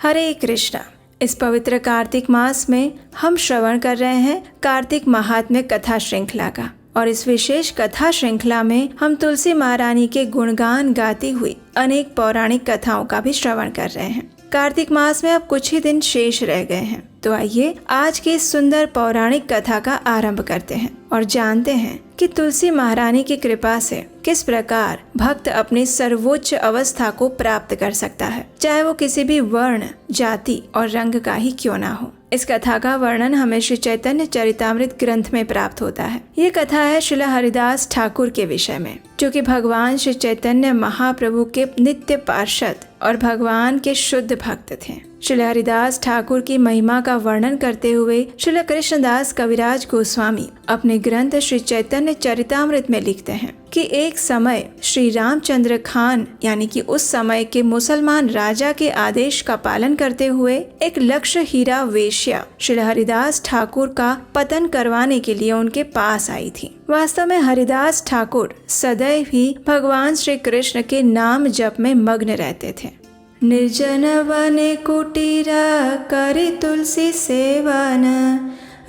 हरे कृष्णा। इस पवित्र कार्तिक मास में हम श्रवण कर रहे हैं कार्तिक महात्म्य कथा श्रृंखला का। और इस विशेष कथा श्रृंखला में हम तुलसी महारानी के गुणगान गाती हुई अनेक पौराणिक कथाओं का भी श्रवण कर रहे हैं। कार्तिक मास में अब कुछ ही दिन शेष रह गए हैं, तो आइए आज की इस सुंदर पौराणिक कथा का आरंभ करते हैं और जानते हैं कि तुलसी महारानी की कृपा से किस प्रकार भक्त अपनी सर्वोच्च अवस्था को प्राप्त कर सकता है, चाहे वो किसी भी वर्ण, जाति और रंग का ही क्यों ना हो। इस कथा का वर्णन हमें श्री चैतन्य चरितामृत ग्रंथ में प्राप्त होता है। ये कथा है श्रील हरिदास ठाकुर के विषय में, जो कि भगवान श्री चैतन्य महाप्रभु के नित्य पार्षद और भगवान के शुद्ध भक्त थे। श्रील हरिदास ठाकुर की महिमा का वर्णन करते हुए श्रील कृष्णदास कविराज गोस्वामी अपने ग्रंथ श्री चैतन्य चरितामृत में लिखते हैं कि एक समय श्री रामचंद्र खान यानी कि उस समय के मुसलमान राजा के आदेश का पालन करते हुए एक लक्ष्य हीरा वेश्या श्री हरिदास ठाकुर का पतन करवाने के लिए उनके पास आई थी। वास्तव में हरिदास ठाकुर सदैव ही भगवान श्री कृष्ण के नाम जप में मग्न रहते थे। निर्जन वने कुटीरा करी तुलसी सेवन,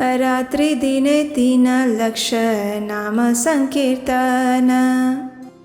रात्रि दिने तीन लक्ष्य नाम संकीर्तन।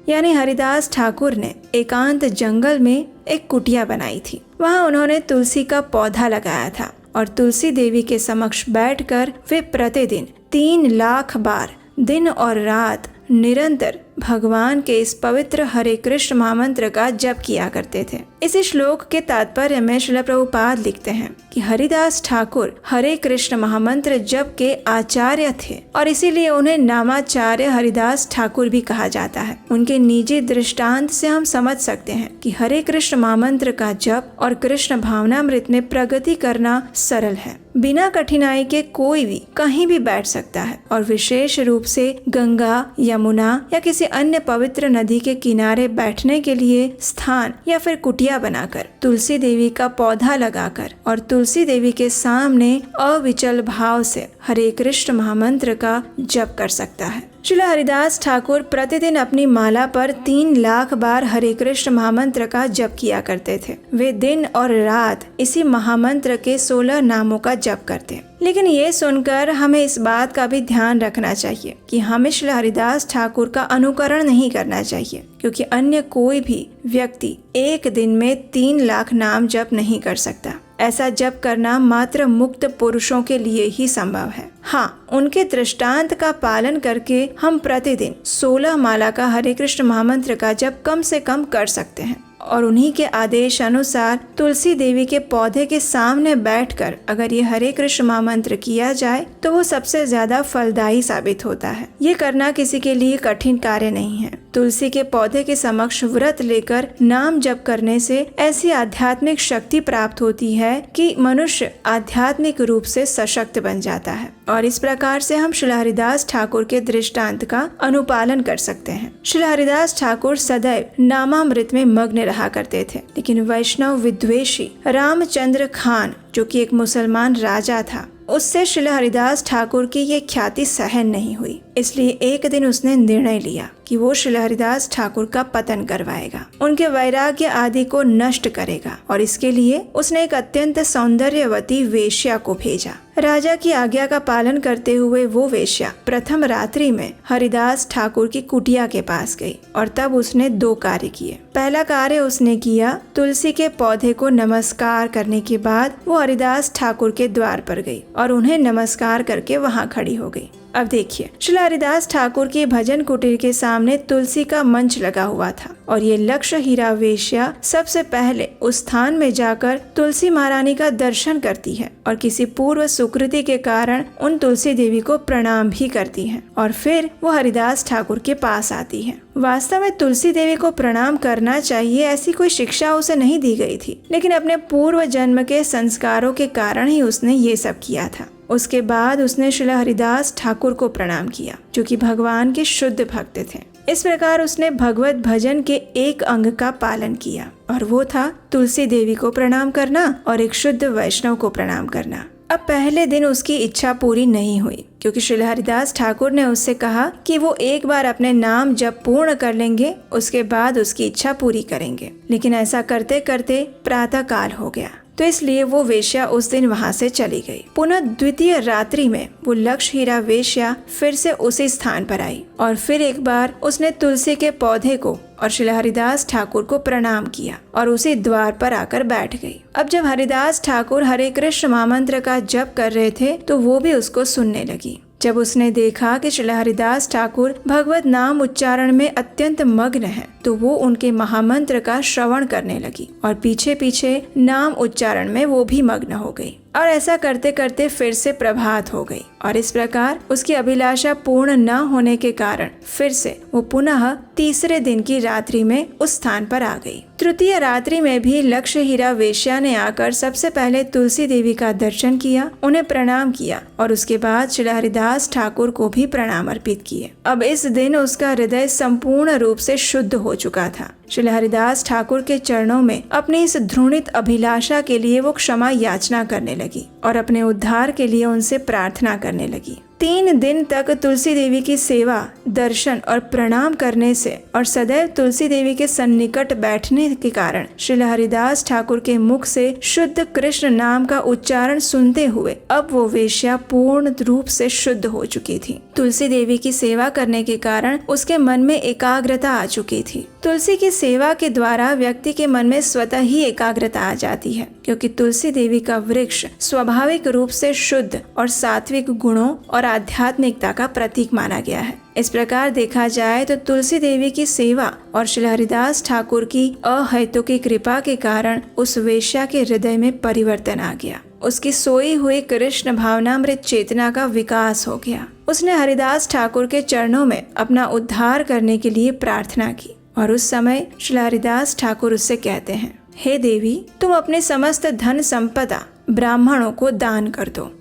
यानी हरिदास ठाकुर ने एकांत जंगल में एक कुटिया बनाई थी। वहाँ उन्होंने तुलसी का पौधा लगाया था और तुलसी देवी के समक्ष बैठकर वे प्रतिदिन 3 लाख बार दिन और रात निरंतर भगवान के इस पवित्र हरे कृष्ण महामंत्र का जप किया करते थे। इसी श्लोक के तात्पर्य में श्रील प्रभुपाद लिखते हैं कि हरिदास ठाकुर हरे कृष्ण महामंत्र जप के आचार्य थे और इसीलिए उन्हें नामाचार्य हरिदास ठाकुर भी कहा जाता है। उनके निजी दृष्टांत से हम समझ सकते हैं कि हरे कृष्ण महामंत्र का जप और कृष्ण भावनामृत में प्रगति करना सरल है। बिना कठिनाई के कोई भी कहीं भी बैठ सकता है और विशेष रूप से गंगा, यमुना या किसी अन्य पवित्र नदी के किनारे बैठने के लिए स्थान या फिर कुटिया बनाकर तुलसी देवी का पौधा लगाकर और तुलसी देवी के सामने अविचल भाव से हरे कृष्ण महामंत्र का जप कर सकता है। श्रील हरिदास ठाकुर प्रतिदिन अपनी माला पर 3 लाख बार हरे कृष्ण महामंत्र का जप किया करते थे। वे दिन और रात इसी महामंत्र के 16 नामों का जप करते। लेकिन ये सुनकर हमें इस बात का भी ध्यान रखना चाहिए कि हमें श्री हरिदास ठाकुर का अनुकरण नहीं करना चाहिए, क्योंकि अन्य कोई भी व्यक्ति एक दिन में 3 लाख नाम जप नहीं कर सकता। ऐसा जप करना मात्र मुक्त पुरुषों के लिए ही संभव है। हाँ, उनके दृष्टांत का पालन करके हम प्रतिदिन 16 माला का हरे कृष्ण महामंत्र का जप कम से कम कर सकते हैं और उन्हीं के आदेश अनुसार तुलसी देवी के पौधे के सामने बैठकर अगर ये हरे कृष्ण महामंत्र किया जाए तो वो सबसे ज्यादा फलदायी साबित होता है। ये करना किसी के लिए कठिन कार्य नहीं है। तुलसी के पौधे के समक्ष व्रत लेकर नाम जप करने से ऐसी आध्यात्मिक शक्ति प्राप्त होती है कि मनुष्य आध्यात्मिक रूप से सशक्त बन जाता है और इस प्रकार से हम श्री हरिदास ठाकुर के दृष्टांत का अनुपालन कर सकते हैं। श्री हरिदास ठाकुर सदैव नामामृत में मग्न रहा करते थे, लेकिन वैष्णव विद्वेषी रामचंद्र खान, जो कि एक मुसलमान राजा था, उससे श्री हरिदास ठाकुर की ये ख्याति सहन नहीं हुई। इसलिए एक दिन उसने निर्णय लिया कि वो श्री हरिदास ठाकुर का पतन करवाएगा, उनके वैराग्य आदि को नष्ट करेगा और इसके लिए उसने एक अत्यंत सौंदर्यवती वेश्या को भेजा। राजा की आज्ञा का पालन करते हुए वो वेश्या प्रथम रात्रि में हरिदास ठाकुर की कुटिया के पास गई और तब उसने 2 कार्य किए। पहला कार्य उसने किया, तुलसी के पौधे को नमस्कार करने के बाद वो हरिदास ठाकुर के द्वार पर गई और उन्हें नमस्कार करके वहाँ खड़ी हो गई। अब देखिए, श्री हरिदास ठाकुर के भजन कुटीर के सामने तुलसी का मंच लगा हुआ था और ये लक्ष्य हीरा वेश्या सबसे पहले उस स्थान में जाकर तुलसी महारानी का दर्शन करती है और किसी पूर्व सुकृति के कारण उन तुलसी देवी को प्रणाम भी करती है और फिर वो हरिदास ठाकुर के पास आती है। वास्तव में तुलसी देवी को प्रणाम करना चाहिए ऐसी कोई शिक्षा उसे नहीं दी गई थी, लेकिन अपने पूर्व जन्म के संस्कारों के कारण ही उसने ये सब किया था। उसके बाद उसने श्री हरिदास ठाकुर को प्रणाम किया, जो कि भगवान के शुद्ध भक्त थे। इस प्रकार उसने भगवत भजन के एक अंग का पालन किया और वो था तुलसी देवी को प्रणाम करना और एक शुद्ध वैष्णव को प्रणाम करना। अब पहले दिन उसकी इच्छा पूरी नहीं हुई, क्योंकि श्री हरिदास ठाकुर ने उससे कहा कि वो एक बार अपने नाम जप पूर्ण कर लेंगे, उसके बाद उसकी इच्छा पूरी करेंगे। लेकिन ऐसा करते करते प्रातः काल हो गया तो इसलिए वो वेश्या उस दिन वहाँ से चली गई। पुनः द्वितीय रात्रि में वो लक्ष्य हीरा वेश्या फिर से उसी स्थान पर आई और फिर एक बार उसने तुलसी के पौधे को और श्री हरिदास ठाकुर को प्रणाम किया और उसी द्वार पर आकर बैठ गई। अब जब हरिदास ठाकुर हरे कृष्ण महामंत्र का जप कर रहे थे तो वो भी उसको सुनने लगी। जब उसने देखा कि श्री हरिदास ठाकुर भगवत नाम उच्चारण में अत्यंत मग्न हैं, तो वो उनके महामंत्र का श्रवण करने लगी और पीछे पीछे नाम उच्चारण में वो भी मग्न हो गई और ऐसा करते करते फिर से प्रभात हो गई और इस प्रकार उसकी अभिलाषा पूर्ण न होने के कारण फिर से वो पुनः तीसरे दिन की रात्रि में उस स्थान पर आ गई। तृतीय रात्रि में भी लक्ष्य हीरा वेश्या ने आकर सबसे पहले तुलसी देवी का दर्शन किया, उन्हें प्रणाम किया और उसके बाद श्री हरिदास ठाकुर को भी प्रणाम अर्पित किए। अब इस दिन उसका हृदय संपूर्ण रूप से शुद्ध हो चुका था। श्री हरिदास ठाकुर के चरणों में अपनी इस घृणित अभिलाषा के लिए वो क्षमा याचना करने लगी और अपने उद्धार के लिए उनसे प्रार्थना करने लगी। 3 दिन तक तुलसी देवी की सेवा, दर्शन और प्रणाम करने से और सदैव तुलसी देवी के सन्निकट बैठने के कारण श्री हरिदास ठाकुर के मुख से शुद्ध कृष्ण नाम का उच्चारण सुनते हुए अब वो वेश्या पूर्ण रूप से शुद्ध हो चुकी थी। तुलसी देवी की सेवा करने के कारण उसके मन में एकाग्रता आ चुकी थी। तुलसी की सेवा के द्वारा व्यक्ति के मन में स्वतः ही एकाग्रता आ जाती है, क्योंकि तुलसी देवी का वृक्ष स्वाभाविक रूप से शुद्ध और सात्विक गुणों और आध्यात्मिकता का प्रतीक माना गया है। इस प्रकार देखा जाए तो तुलसी देवी की सेवा और श्री हरिदास ठाकुर की अहेतुकी कृपा के कारण उस वेश्या के हृदय में परिवर्तन आ गया। उसकी सोई हुई कृष्ण भावनामृत चेतना का विकास हो गया। उसने हरिदास ठाकुर के चरणों में अपना उद्धार करने के लिए प्रार्थना की और उस समय श्री हरिदास ठाकुर उससे कहते हैं, हे देवी, तुम अपने समस्त धन संपदा ब्राह्मणों को दान कर दो।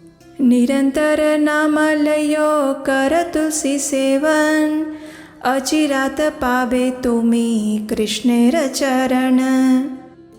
निरंतर नाम लयो कर तुलसी सेवन, अचिरात पावे तुम्हें कृष्णेर चरण।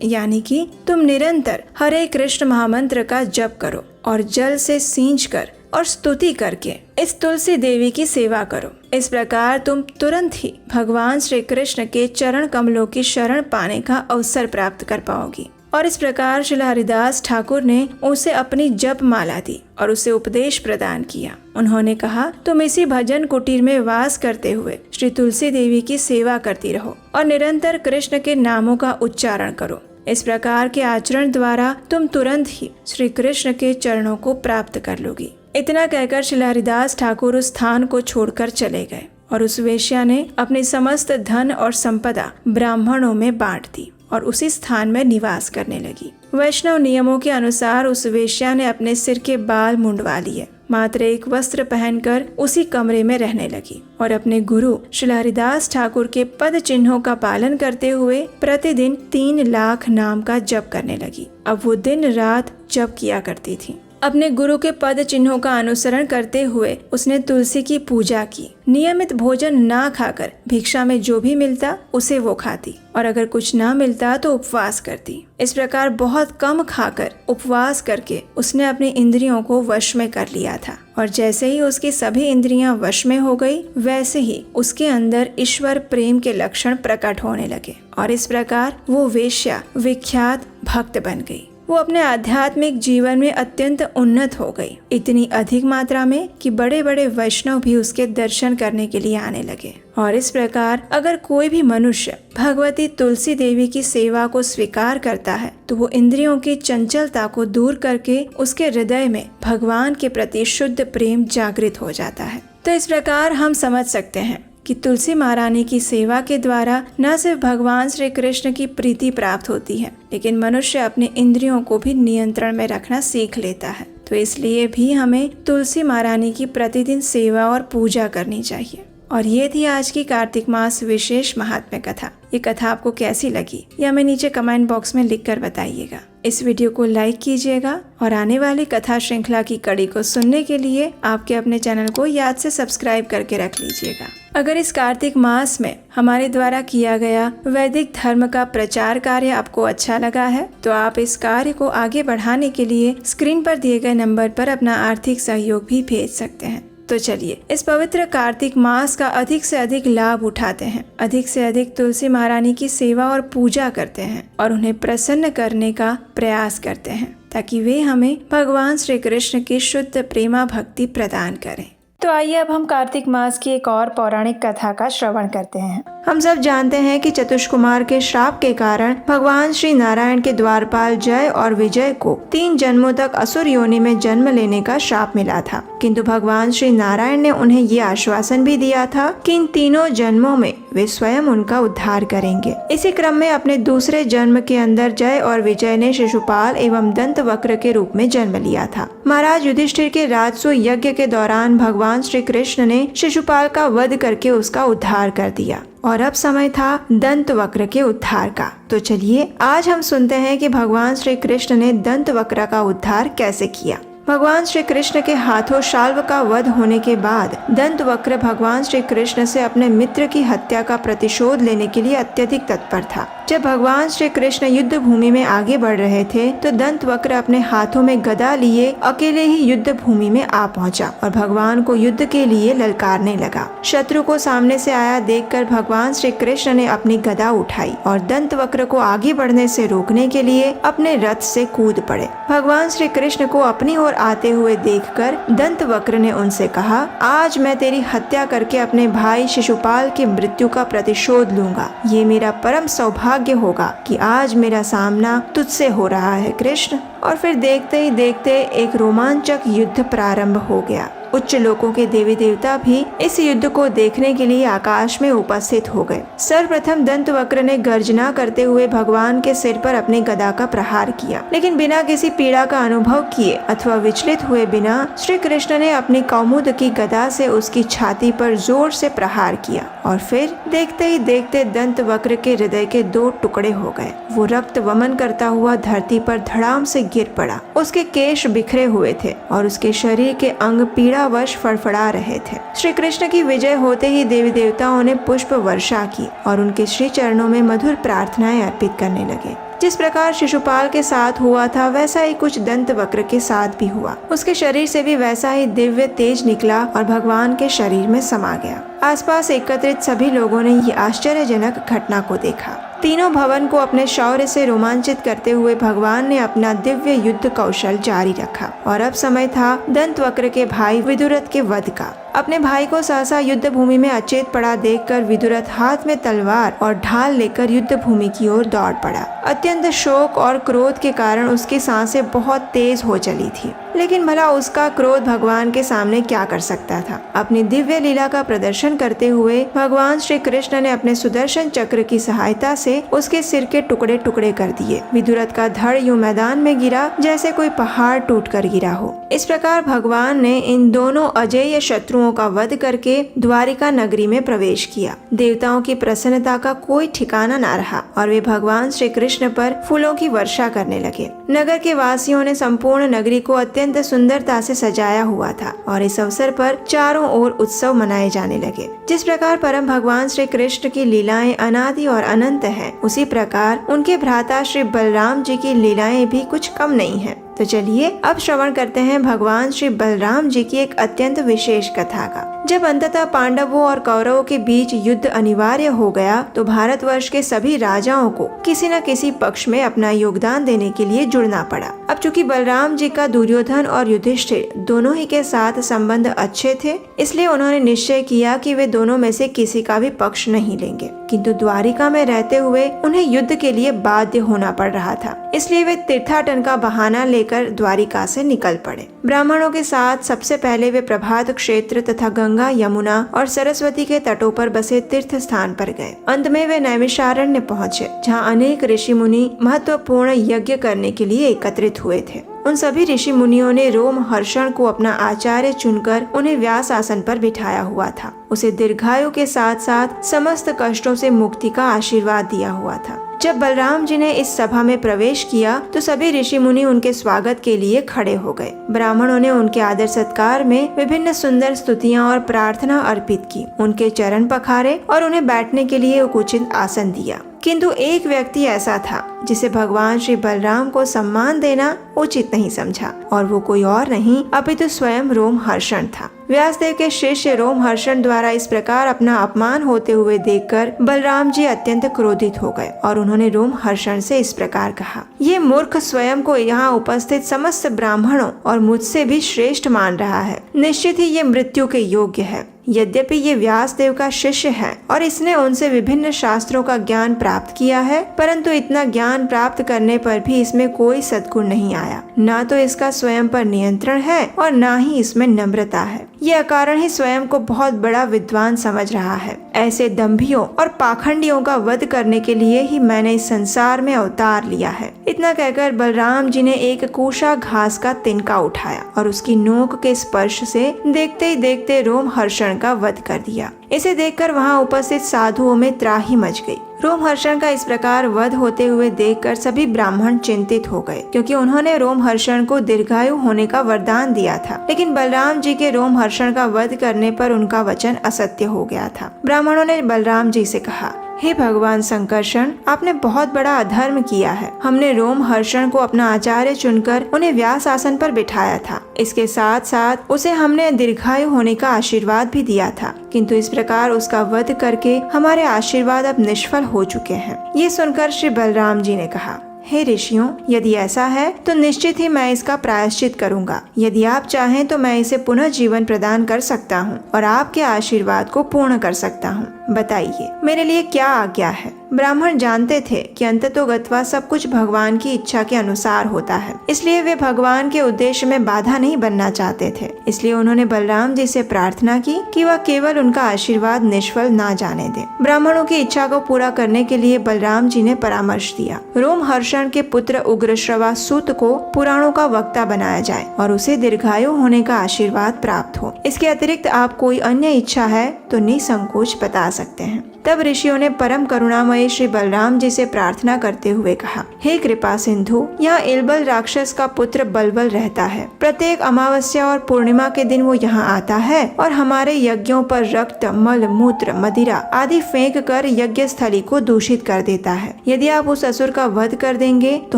यानी कि तुम निरंतर हरे कृष्ण महामंत्र का जप करो और जल से सींच कर और स्तुति करके इस तुलसी देवी की सेवा करो। इस प्रकार तुम तुरंत ही भगवान श्री कृष्ण के चरण कमलों की शरण पाने का अवसर प्राप्त कर पाओगी। और इस प्रकार श्री हरिदास ठाकुर ने उसे अपनी जप माला दी और उसे उपदेश प्रदान किया। उन्होंने कहा, तुम इसी भजन कुटीर में वास करते हुए श्री तुलसी देवी की सेवा करती रहो और निरंतर कृष्ण के नामों का उच्चारण करो। इस प्रकार के आचरण द्वारा तुम तुरंत ही श्री कृष्ण के चरणों को प्राप्त कर लोगी। इतना कहकर श्री हरिदास ठाकुर उस स्थान को छोड़कर चले गए और उस वेश्या ने अपनी समस्त धन और संपदा ब्राह्मणों में बांट दी और उसी स्थान में निवास करने लगी। वैष्णव नियमों के अनुसार उस वेश्या ने अपने सिर के बाल मुंडवा लिए, मात्र एक वस्त्र पहनकर उसी कमरे में रहने लगी और अपने गुरु श्री हरिदास ठाकुर के पद चिन्हों का पालन करते हुए प्रतिदिन 3 लाख नाम का जप करने लगी। अब वो दिन रात जप किया करती थी। अपने गुरु के पद चिन्हों का अनुसरण करते हुए उसने तुलसी की पूजा की। नियमित भोजन ना खाकर भिक्षा में जो भी मिलता उसे वो खाती और अगर कुछ ना मिलता तो उपवास करती। इस प्रकार बहुत कम खाकर उपवास करके उसने अपनी इंद्रियों को वश में कर लिया था और जैसे ही उसकी सभी इंद्रियां वश में हो गई वैसे ही उसके अंदर ईश्वर प्रेम के लक्षण प्रकट होने लगे और इस प्रकार वो वेश्या विख्यात भक्त बन गई। वो अपने आध्यात्मिक जीवन में अत्यंत उन्नत हो गई, इतनी अधिक मात्रा में कि बड़े बड़े वैष्णव भी उसके दर्शन करने के लिए आने लगे। और इस प्रकार अगर कोई भी मनुष्य भगवती तुलसी देवी की सेवा को स्वीकार करता है तो वो इंद्रियों की चंचलता को दूर करके उसके हृदय में भगवान के प्रति शुद्ध प्रेम जागृत हो जाता है। तो इस प्रकार हम समझ सकते हैं कि तुलसी महारानी की सेवा के द्वारा न सिर्फ भगवान श्री कृष्ण की प्रीति प्राप्त होती है, लेकिन मनुष्य अपने इंद्रियों को भी नियंत्रण में रखना सीख लेता है। तो इसलिए भी हमें तुलसी महारानी की प्रतिदिन सेवा और पूजा करनी चाहिए। और ये थी आज की कार्तिक मास विशेष महात्म्य कथा। ये कथा आपको कैसी लगी ये हमें नीचे कमेंट बॉक्स में लिखकर बताइएगा। इस वीडियो को लाइक कीजिएगा और आने वाली कथा श्रृंखला की कड़ी को सुनने के लिए आपके अपने चैनल को याद से सब्सक्राइब करके रख लीजिएगा। अगर इस कार्तिक मास में हमारे द्वारा किया गया वैदिक धर्म का प्रचार कार्य आपको अच्छा लगा है तो आप इस कार्य को आगे बढ़ाने के लिए स्क्रीन पर दिए गए नंबर पर अपना आर्थिक सहयोग भी भेज सकते हैं। तो चलिए इस पवित्र कार्तिक मास का अधिक से अधिक लाभ उठाते हैं, अधिक से अधिक तुलसी महारानी की सेवा और पूजा करते हैं और उन्हें प्रसन्न करने का प्रयास करते हैं ताकि वे हमें भगवान श्री कृष्ण की शुद्ध प्रेमा भक्ति प्रदान करें। तो आइए अब हम कार्तिक मास की एक और पौराणिक कथा का श्रवण करते हैं। हम सब जानते हैं कि चतुष्कुमार के श्राप के कारण भगवान श्री नारायण के द्वारपाल जय और विजय को 3 जन्मों तक असुर योनि में जन्म लेने का श्राप मिला था, किंतु भगवान श्री नारायण ने उन्हें ये आश्वासन भी दिया था कि इन तीनों जन्मों में वे स्वयं उनका उद्धार करेंगे। इसी क्रम में अपने दूसरे जन्म के अंदर जय और विजय ने शिशुपाल एवं दंतवक्र के रूप में जन्म लिया था। महाराज युधिष्ठिर के राजसूय यज्ञ के दौरान भगवान श्री कृष्ण ने शिशुपाल का वध करके उसका उद्धार कर दिया और अब समय था दंतवक्र के उद्धार का। तो चलिए आज हम सुनते हैं कि भगवान श्री कृष्ण ने दंतवक्र का उद्धार कैसे किया। भगवान श्री कृष्ण के हाथों शाल्व का वध होने के बाद दंतवक्र भगवान श्री कृष्ण से अपने मित्र की हत्या का प्रतिशोध लेने के लिए अत्यधिक तत्पर था। जब भगवान श्री कृष्ण युद्ध भूमि में आगे बढ़ रहे थे तो दंतवक्र अपने हाथों में गदा लिए अकेले ही युद्ध भूमि में आ पहुंचा और भगवान को युद्ध के लिए ललकारने लगा। शत्रु को सामने से आया देखकर भगवान श्री कृष्ण ने अपनी गदा उठाई और दंतवक्र को आगे बढ़ने से रोकने के लिए अपने रथ से कूद पड़े। भगवान श्री कृष्ण को अपनी ओर आते हुए देखकर दंतवक्र ने उनसे कहा, आज मैं तेरी हत्या करके अपने भाई शिशुपाल की मृत्यु का प्रतिशोध लूंगा। ये मेरा परम सौभाग्य होगा कि आज मेरा सामना तुझसे हो रहा है कृष्ण। और फिर देखते ही देखते एक रोमांचक युद्ध प्रारंभ हो गया। उच्च लोकों के देवी देवता भी इस युद्ध को देखने के लिए आकाश में उपस्थित हो गए। सर्वप्रथम दंतवक्र ने गर्जना करते हुए भगवान के सिर पर अपनी गदा का प्रहार किया, लेकिन बिना किसी पीड़ा का अनुभव किए अथवा विचलित हुए बिना श्री कृष्ण ने अपनी कौमुद की गदा से उसकी छाती पर जोर से प्रहार किया और फिर देखते ही देखते दंतवक्र के हृदय के 2 टुकड़े हो गए। वो रक्त वमन करता हुआ धरती पर धड़ाम से गिर पड़ा। उसके केश बिखरे हुए थे और उसके शरीर के अंग पीड़ावश फड़फड़ा रहे थे। श्री कृष्ण की विजय होते ही देवी देवताओं ने पुष्प वर्षा की और उनके श्री चरणों में मधुर प्रार्थनाएं अर्पित करने लगे। जिस प्रकार शिशुपाल के साथ हुआ था वैसा ही कुछ दंतवक्र के साथ भी हुआ। उसके शरीर से भी वैसा ही दिव्य तेज निकला और भगवान के शरीर में समा गया। आसपास एकत्रित सभी लोगों ने ये आश्चर्यजनक घटना को देखा। तीनों भवन को अपने शौर्य से रोमांचित करते हुए भगवान ने अपना दिव्य युद्ध कौशल जारी रखा और अब समय था दंतवक्र के भाई विदुरथ के वध का। अपने भाई को सहसा युद्ध भूमि में अचेत पड़ा देखकर विदुरथ हाथ में तलवार और ढाल लेकर युद्ध भूमि की ओर दौड़ पड़ा। अत्यंत शोक और क्रोध के कारण उसकी सांसें बहुत तेज हो चली थी, लेकिन भला उसका क्रोध भगवान के सामने क्या कर सकता था। अपनी दिव्य लीला का प्रदर्शन करते हुए भगवान श्री कृष्ण ने अपने सुदर्शन चक्र की सहायता से उसके सिर के टुकड़े टुकड़े कर दिए। विदुरथ का धड़ यूं मैदान में गिरा जैसे कोई पहाड़ टूट कर गिरा हो। इस प्रकार भगवान ने इन दोनों अजेय शत्रुओं का वध करके द्वारिका नगरी में प्रवेश किया। देवताओं की प्रसन्नता का कोई ठिकाना न रहा और वे भगवान श्री कृष्ण पर फूलों की वर्षा करने लगे। नगर के वासियों ने संपूर्ण नगरी को अत्यंत सुंदरता से सजाया हुआ था और इस अवसर पर चारों ओर उत्सव मनाए जाने लगे। जिस प्रकार परम भगवान श्री कृष्ण की लीलाएं अनादि और अनंत है, उसी प्रकार उनके भ्राता श्री बलराम जी की लीलाएं भी कुछ कम नहीं है। तो चलिए अब श्रवण करते हैं भगवान श्री बलराम जी की एक अत्यंत विशेष कथा का। जब अंततः पांडवों और कौरवों के बीच युद्ध अनिवार्य हो गया तो भारतवर्ष के सभी राजाओं को किसी न किसी पक्ष में अपना योगदान देने के लिए जुड़ना पड़ा। अब चूंकि बलराम जी का दुर्योधन और युधिष्ठिर दोनों ही के साथ संबंध अच्छे थे, इसलिए उन्होंने निश्चय किया कि वे दोनों में से किसी का भी पक्ष नहीं लेंगे, किंतु द्वारिका में रहते हुए उन्हें युद्ध के लिए बाध्य होना पड़ रहा था। इसलिए वे तीर्थाटन का बहाना लेकर द्वारिका से निकल पड़े। ब्राह्मणों के साथ सबसे पहले वे प्रभात क्षेत्र तथा गंगा, यमुना और सरस्वती के तटों पर बसे तीर्थ स्थान पर गए। अंत में वे नैमिषारण्य पहुँचे, जहाँ अनेक ऋषि मुनि महत्वपूर्ण यज्ञ करने के लिए एकत्रित हुए थे। उन सभी ऋषि मुनियों ने रोमहर्षण को अपना आचार्य चुनकर उन्हें व्यास आसन पर बिठाया हुआ था। उसे दीर्घायु के साथ साथ समस्त कष्टों से मुक्ति का आशीर्वाद दिया हुआ था। जब बलराम जी ने इस सभा में प्रवेश किया तो सभी ऋषि मुनि उनके स्वागत के लिए खड़े हो गए। ब्राह्मणों ने उनके आदर सत्कार में विभिन्न सुंदर स्तुतियां और प्रार्थना अर्पित की, उनके चरण पखारे और उन्हें बैठने के लिए एक उचित आसन दिया। किंतु एक व्यक्ति ऐसा था जिसे भगवान श्री बलराम को सम्मान देना उचित नहीं समझा, और वो कोई और नहीं अपितु स्वयं रोमहर्षण था। व्यासदेव के शिष्य रोमहर्षण द्वारा इस प्रकार अपना अपमान होते हुए देखकर बलराम जी अत्यंत क्रोधित हो गए और उन्होंने रोमहर्षण से इस प्रकार कहा, ये मूर्ख स्वयं को यहाँ उपस्थित समस्त ब्राह्मणों और मुझसे भी श्रेष्ठ मान रहा है। निश्चित ही ये मृत्यु के योग्य है। यद्यपि ये व्यासदेव का शिष्य है और इसने उनसे विभिन्न शास्त्रों का ज्ञान प्राप्त किया है, परंतु इतना ज्ञान प्राप्त करने पर भी इसमें कोई सद्गुण नहीं आया। न तो इसका स्वयं पर नियंत्रण है और न ही इसमें नम्रता है। ये अकारण ही स्वयं को बहुत बड़ा विद्वान समझ रहा है। ऐसे दंभियों और पाखंडियों का वध करने के लिए ही मैंने इस संसार में अवतार लिया है। इतना कहकर बलराम जी ने एक कूशा घास का तिनका उठाया और उसकी नोक के स्पर्श से देखते ही देखते रोमहर्षण का वध कर दिया। इसे देखकर वहां उपस्थित साधुओं में त्राही मच गई। रोमहर्षण का इस प्रकार वध होते हुए देखकर सभी ब्राह्मण चिंतित हो गए, क्योंकि उन्होंने रोमहर्षण को दीर्घायु होने का वरदान दिया था। लेकिन बलराम जी के रोमहर्षण का वध करने पर उनका वचन असत्य हो गया था। ब्राह्मणों ने बलराम जी से कहा, हे भगवान संकर्षण, आपने बहुत बड़ा अधर्म किया है। हमने रोमहर्षण को अपना आचार्य चुनकर उन्हें व्यास आसन पर बिठाया था। इसके साथ साथ उसे हमने दीर्घायु होने का आशीर्वाद भी दिया था, किंतु इस प्रकार उसका वध करके हमारे आशीर्वाद अब निष्फल हो चुके हैं। ये सुनकर श्री बलराम जी ने कहा, हे ऋषियों, यदि ऐसा है तो निश्चित ही मैं इसका प्रायश्चित करूंगा। यदि आप चाहें तो मैं इसे पुनः जीवन प्रदान कर सकता हूं और आपके आशीर्वाद को पूर्ण कर सकता हूं। बताइए, मेरे लिए क्या आज्ञा है। ब्राह्मण जानते थे कि अंततोगत्वा सब कुछ भगवान की इच्छा के अनुसार होता है, इसलिए वे भगवान के उद्देश्य में बाधा नहीं बनना चाहते थे। इसलिए उन्होंने बलराम जी से प्रार्थना की कि वह केवल उनका आशीर्वाद निष्फल ना जाने दे। ब्राह्मणों की इच्छा को पूरा करने के लिए बलराम जी ने परामर्श दिया, रोमहर्षण के पुत्र उग्रश्रवा सूत को पुराणों का वक्ता बनाया जाए और उसे दीर्घायु होने का आशीर्वाद प्राप्त हो। इसके अतिरिक्त आप कोई अन्य इच्छा है तो निसंकोच बता सकते हैं। तब ऋषियों ने परम करुणामय श्री बलराम जी से प्रार्थना करते हुए कहा, हे कृपा सिंधु, यहाँ इलबल राक्षस का पुत्र बलबल रहता है। प्रत्येक अमावस्या और पूर्णिमा के दिन वो यहाँ आता है और हमारे यज्ञों पर रक्त, मल, मूत्र, मदिरा आदि फेंक कर यज्ञ स्थली को दूषित कर देता है। यदि आप उस असुर का वध कर देंगे तो